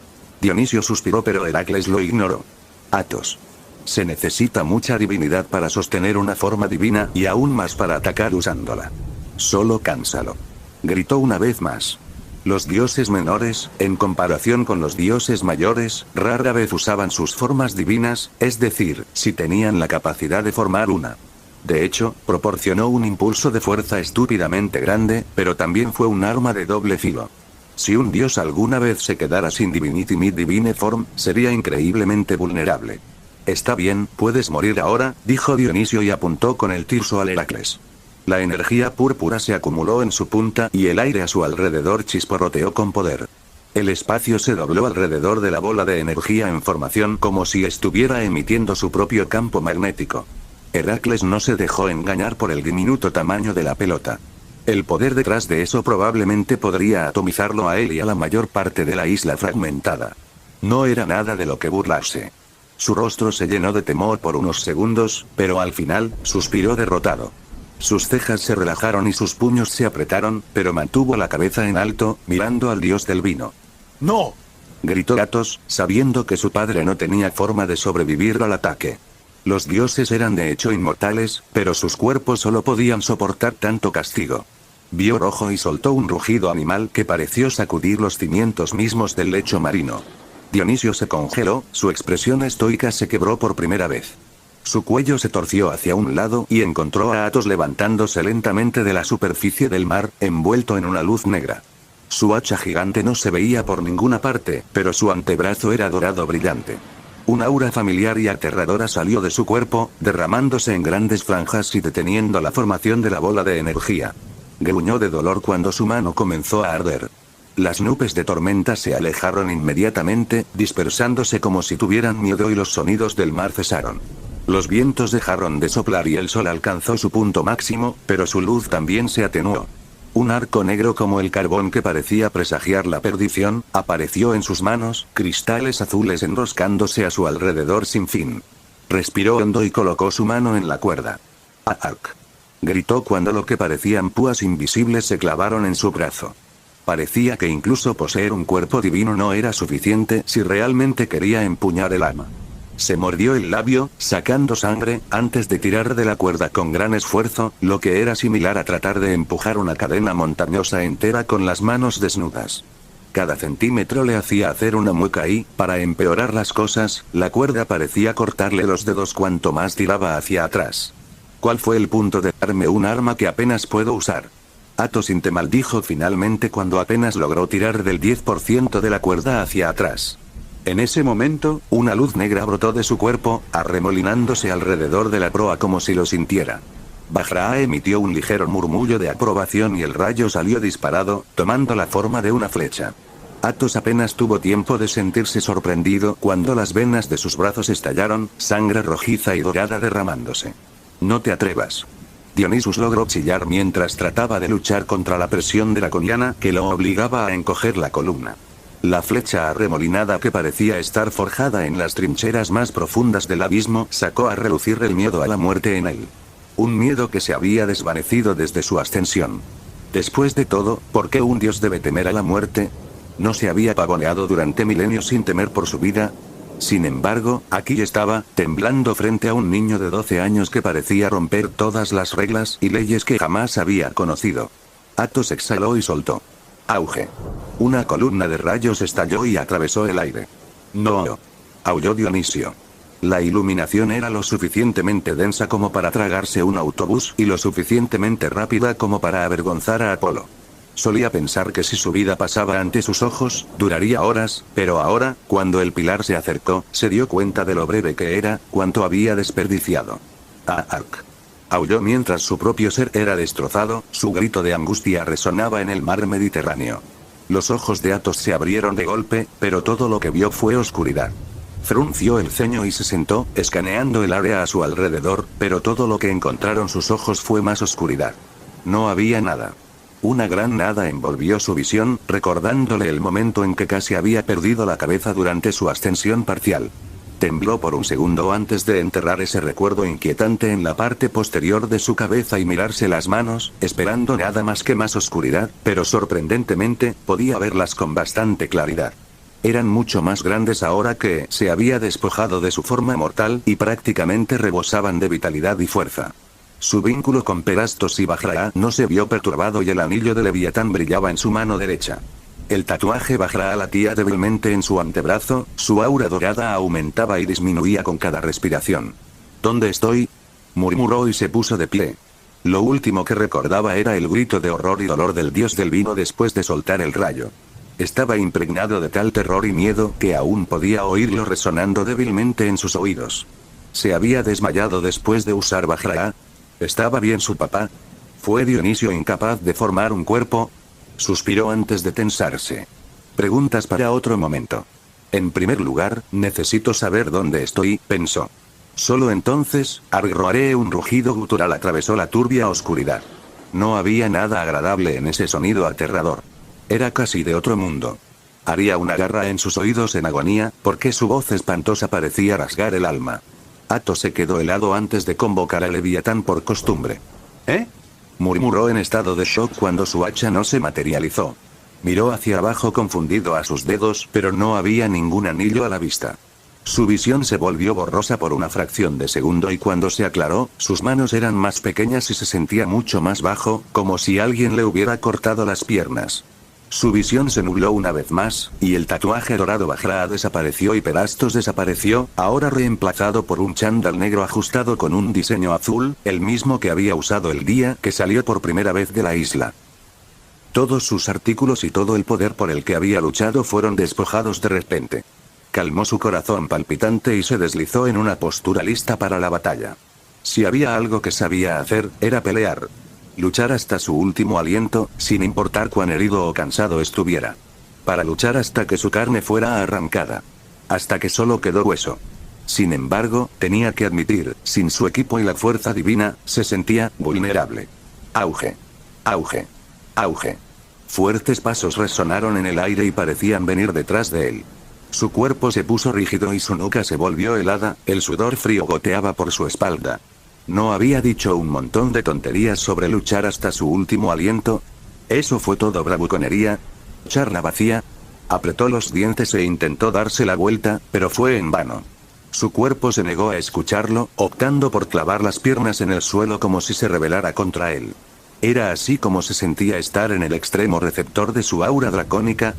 Dionisio suspiró pero Heracles lo ignoró. Athos. Se necesita mucha divinidad para sostener una forma divina y aún más para atacar usándola. Solo cánsalo. Gritó una vez más. Los dioses menores, en comparación con los dioses mayores, rara vez usaban sus formas divinas, es decir, si tenían la capacidad de formar una. De hecho, proporcionó un impulso de fuerza estúpidamente grande, pero también fue un arma de doble filo. Si un dios alguna vez se quedara sin Divinity Mid Divine Form, sería increíblemente vulnerable. Está bien, puedes morir ahora, dijo Dionisio y apuntó con el tirso al Heracles. La energía púrpura se acumuló en su punta y el aire a su alrededor chisporroteó con poder. El espacio se dobló alrededor de la bola de energía en formación como si estuviera emitiendo su propio campo magnético. Heracles no se dejó engañar por el diminuto tamaño de la pelota. El poder detrás de eso probablemente podría atomizarlo a él y a la mayor parte de la isla fragmentada. No era nada de lo que burlarse. Su rostro se llenó de temor por unos segundos, pero al final, suspiró derrotado. Sus cejas se relajaron y sus puños se apretaron, pero mantuvo la cabeza en alto, mirando al dios del vino. ¡No!, gritó Athos, sabiendo que su padre no tenía forma de sobrevivir al ataque. Los dioses eran de hecho inmortales, pero sus cuerpos solo podían soportar tanto castigo. Vio rojo y soltó un rugido animal que pareció sacudir los cimientos mismos del lecho marino. Dionisio se congeló, su expresión estoica se quebró por primera vez. Su cuello se torció hacia un lado y encontró a Athos levantándose lentamente de la superficie del mar, envuelto en una luz negra. Su hacha gigante no se veía por ninguna parte, pero su antebrazo era dorado brillante. Un aura familiar y aterradora salió de su cuerpo, derramándose en grandes franjas y deteniendo la formación de la bola de energía. Gruñó de dolor cuando su mano comenzó a arder. Las nubes de tormenta se alejaron inmediatamente, dispersándose como si tuvieran miedo y los sonidos del mar cesaron. Los vientos dejaron de soplar y el sol alcanzó su punto máximo, pero su luz también se atenuó. Un arco negro como el carbón que parecía presagiar la perdición, apareció en sus manos, cristales azules enroscándose a su alrededor sin fin. Respiró hondo y colocó su mano en la cuerda. «Ark», gritó cuando lo que parecían púas invisibles se clavaron en su brazo. Parecía que incluso poseer un cuerpo divino no era suficiente si realmente quería empuñar el arma. Se mordió el labio, sacando sangre, antes de tirar de la cuerda con gran esfuerzo, lo que era similar a tratar de empujar una cadena montañosa entera con las manos desnudas. Cada centímetro le hacía hacer una mueca y, para empeorar las cosas, la cuerda parecía cortarle los dedos cuanto más tiraba hacia atrás. ¿Cuál fue el punto de darme un arma que apenas puedo usar? Atosin te maldijo finalmente cuando apenas logró tirar del 10% de la cuerda hacia atrás. En ese momento, una luz negra brotó de su cuerpo, arremolinándose alrededor de la proa como si lo sintiera. Bajra emitió un ligero murmullo de aprobación y el rayo salió disparado, tomando la forma de una flecha. Athos apenas tuvo tiempo de sentirse sorprendido cuando las venas de sus brazos estallaron, sangre rojiza y dorada derramándose. No te atrevas. Dionysus logró chillar mientras trataba de luchar contra la presión draconiana que lo obligaba a encoger la columna. La flecha arremolinada que parecía estar forjada en las trincheras más profundas del abismo sacó a relucir el miedo a la muerte en él. Un miedo que se había desvanecido desde su ascensión. Después de todo, ¿por qué un dios debe temer a la muerte? ¿No se había pavoneado durante milenios sin temer por su vida? Sin embargo, aquí estaba, temblando frente a un niño de 12 años que parecía romper todas las reglas y leyes que jamás había conocido. Athos exhaló y soltó. Auge. Una columna de rayos estalló y atravesó el aire. No. Aulló Dionisio. La iluminación era lo suficientemente densa como para tragarse un autobús y lo suficientemente rápida como para avergonzar a Apolo. Solía pensar que si su vida pasaba ante sus ojos, duraría horas, pero ahora, cuando el pilar se acercó, se dio cuenta de lo breve que era, cuánto había desperdiciado. Ark. Aulló mientras su propio ser era destrozado, su grito de angustia resonaba en el mar Mediterráneo. Los ojos de Athos se abrieron de golpe, pero todo lo que vio fue oscuridad. Frunció el ceño y se sentó, escaneando el área a su alrededor, pero todo lo que encontraron sus ojos fue más oscuridad. No había nada. Una gran nada envolvió su visión, recordándole el momento en que casi había perdido la cabeza durante su ascensión parcial. Tembló por un segundo antes de enterrar ese recuerdo inquietante en la parte posterior de su cabeza y mirarse las manos, esperando nada más que más oscuridad, pero sorprendentemente, podía verlas con bastante claridad. Eran mucho más grandes ahora que se había despojado de su forma mortal y prácticamente rebosaban de vitalidad y fuerza. Su vínculo con Perastos y Bajra no se vio perturbado y el anillo de Leviatán brillaba en su mano derecha. El tatuaje Bajra latía débilmente en su antebrazo, su aura dorada aumentaba y disminuía con cada respiración. ¿Dónde estoy?, murmuró y se puso de pie. Lo último que recordaba era el grito de horror y dolor del dios del vino después de soltar el rayo. Estaba impregnado de tal terror y miedo que aún podía oírlo resonando débilmente en sus oídos. ¿Se había desmayado después de usar Bajra? ¿Estaba bien su papá? ¿Fue Dionisio incapaz de formar un cuerpo? Suspiró antes de tensarse. Preguntas para otro momento. En primer lugar, necesito saber dónde estoy, pensó. Solo entonces, arrojaré un rugido gutural atravesó la turbia oscuridad. No había nada agradable en ese sonido aterrador. Era casi de otro mundo. Haría una garra en sus oídos en agonía, porque su voz espantosa parecía rasgar el alma. Athos se quedó helado antes de convocar a Leviatán por costumbre. ¿Eh?, murmuró en estado de shock cuando su hacha no se materializó. Miró hacia abajo confundido a sus dedos, pero no había ningún anillo a la vista. Su visión se volvió borrosa por una fracción de segundo y cuando se aclaró, sus manos eran más pequeñas y se sentía mucho más bajo, como si alguien le hubiera cortado las piernas. Su visión se nubló una vez más, y el tatuaje dorado Bajra desapareció y Perastos desapareció, ahora reemplazado por un chándal negro ajustado con un diseño azul, el mismo que había usado el día que salió por primera vez de la isla. Todos sus artículos y todo el poder por el que había luchado fueron despojados de repente. Calmó su corazón palpitante y se deslizó en una postura lista para la batalla. Si había algo que sabía hacer, era pelear. Luchar hasta su último aliento, sin importar cuán herido o cansado estuviera. Para luchar hasta que su carne fuera arrancada. Hasta que solo quedó hueso. Sin embargo, tenía que admitir, sin su equipo y la fuerza divina, se sentía vulnerable. Auge. Auge. Auge. Fuertes pasos resonaron en el aire y parecían venir detrás de él. Su cuerpo se puso rígido y su nuca se volvió helada, el sudor frío goteaba por su espalda. ¿No había dicho un montón de tonterías sobre luchar hasta su último aliento? ¿Eso fue todo bravuconería? ¿Charla vacía? Apretó los dientes e intentó darse la vuelta, pero fue en vano. Su cuerpo se negó a escucharlo, optando por clavar las piernas en el suelo como si se rebelara contra él. Era así como se sentía estar en el extremo receptor de su aura dracónica.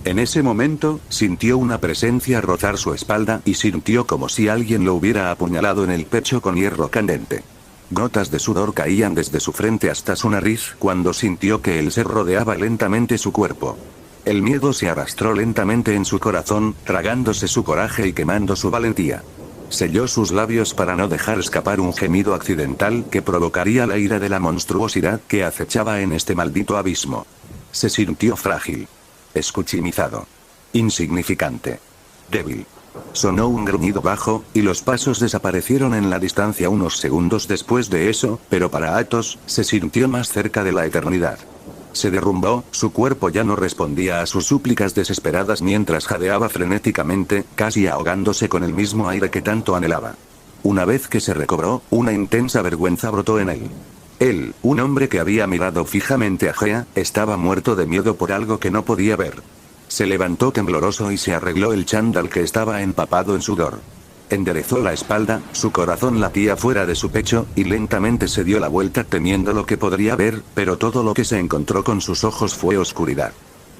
En ese momento, sintió una presencia rozar su espalda y sintió como si alguien lo hubiera apuñalado en el pecho con hierro candente. Gotas de sudor caían desde su frente hasta su nariz cuando sintió que el ser rodeaba lentamente su cuerpo. El miedo se arrastró lentamente en su corazón, tragándose su coraje y quemando su valentía. Selló sus labios para no dejar escapar un gemido accidental que provocaría la ira de la monstruosidad que acechaba en este maldito abismo. Se sintió frágil. Escuchimizado. Insignificante. Débil. Sonó un gruñido bajo, y los pasos desaparecieron en la distancia unos segundos después de eso, pero para Athos, se sintió más cerca de la eternidad. Se derrumbó, su cuerpo ya no respondía a sus súplicas desesperadas mientras jadeaba frenéticamente, casi ahogándose con el mismo aire que tanto anhelaba. Una vez que se recobró, una intensa vergüenza brotó en él. Él, un hombre que había mirado fijamente a Gea, estaba muerto de miedo por algo que no podía ver. Se levantó tembloroso y se arregló el chándal que estaba empapado en sudor. Enderezó la espalda, su corazón latía fuera de su pecho, y lentamente se dio la vuelta temiendo lo que podría ver, pero todo lo que se encontró con sus ojos fue oscuridad.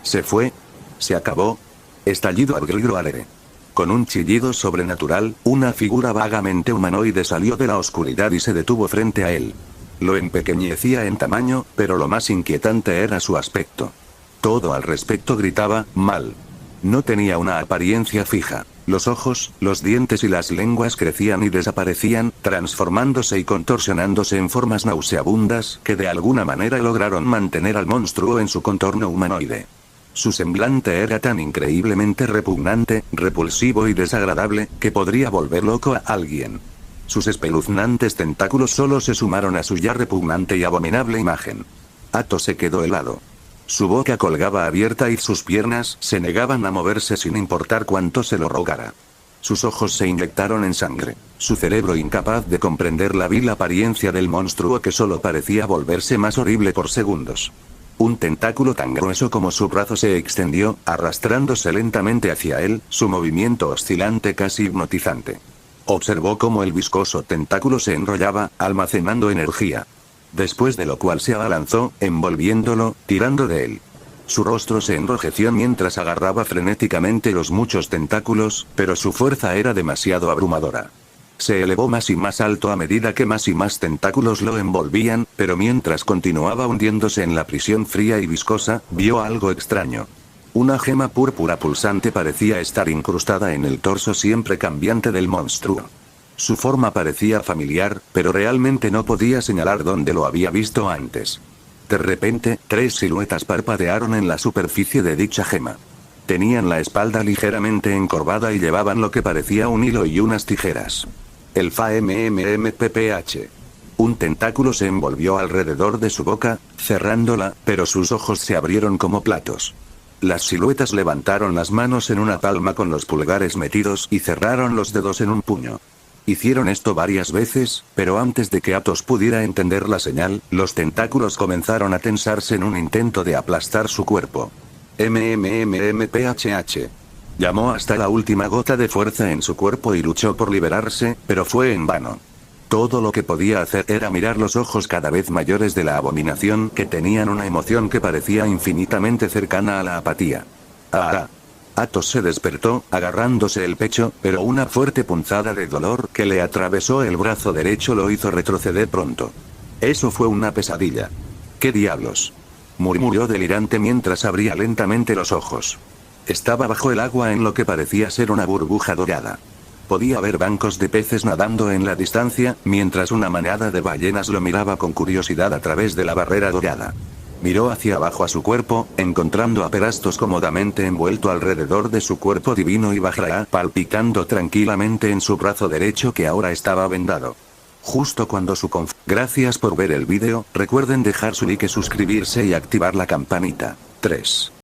Se fue. Se acabó. Estallido alegre. Con un chillido sobrenatural, una figura vagamente humanoide salió de la oscuridad y se detuvo frente a él. Lo empequeñecía en tamaño, pero lo más inquietante era su aspecto. Todo al respecto gritaba, mal. No tenía una apariencia fija. Los ojos, los dientes y las lenguas crecían y desaparecían, transformándose y contorsionándose en formas nauseabundas que de alguna manera lograron mantener al monstruo en su contorno humanoide. Su semblante era tan increíblemente repugnante, repulsivo y desagradable, que podría volver loco a alguien. Sus espeluznantes tentáculos solo se sumaron a su ya repugnante y abominable imagen. Athos se quedó helado. Su boca colgaba abierta y sus piernas se negaban a moverse sin importar cuánto se lo rogara. Sus ojos se inyectaron en sangre. Su cerebro incapaz de comprender la vil apariencia del monstruo que solo parecía volverse más horrible por segundos. Un tentáculo tan grueso como su brazo se extendió, arrastrándose lentamente hacia él, su movimiento oscilante casi hipnotizante. Observó cómo el viscoso tentáculo se enrollaba, almacenando energía. Después de lo cual se abalanzó, envolviéndolo, tirando de él. Su rostro se enrojeció mientras agarraba frenéticamente los muchos tentáculos, pero su fuerza era demasiado abrumadora. Se elevó más y más alto a medida que más y más tentáculos lo envolvían, pero mientras continuaba hundiéndose en la prisión fría y viscosa, vio algo extraño. Una gema púrpura pulsante parecía estar incrustada en el torso siempre cambiante del monstruo. Su forma parecía familiar, pero realmente no podía señalar dónde lo había visto antes. De repente, 3 siluetas parpadearon en la superficie de dicha gema. Tenían la espalda ligeramente encorvada y llevaban lo que parecía un hilo y unas tijeras. El FAMMMPPH. Un tentáculo se envolvió alrededor de su boca, cerrándola, pero sus ojos se abrieron como platos. Las siluetas levantaron las manos en una palma con los pulgares metidos y cerraron los dedos en un puño. Hicieron esto varias veces, pero antes de que Athos pudiera entender la señal, los tentáculos comenzaron a tensarse en un intento de aplastar su cuerpo. MMMMPHH. Llamó hasta la última gota de fuerza en su cuerpo y luchó por liberarse, pero fue en vano. Todo lo que podía hacer era mirar los ojos cada vez mayores de la abominación que tenían una emoción que parecía infinitamente cercana a la apatía. ¡Ah! Athos se despertó, agarrándose el pecho, pero una fuerte punzada de dolor que le atravesó el brazo derecho lo hizo retroceder pronto. Eso fue una pesadilla. ¿Qué diablos?, murmuró delirante mientras abría lentamente los ojos. Estaba bajo el agua en lo que parecía ser una burbuja dorada. Podía ver bancos de peces nadando en la distancia, mientras una manada de ballenas lo miraba con curiosidad a través de la barrera dorada. Miró hacia abajo a su cuerpo, encontrando a Perastos cómodamente envuelto alrededor de su cuerpo divino y Bajra palpitando tranquilamente en su brazo derecho que ahora estaba vendado. Justo cuando su Gracias por ver el vídeo, recuerden dejar su like, suscribirse y activar la campanita. 3.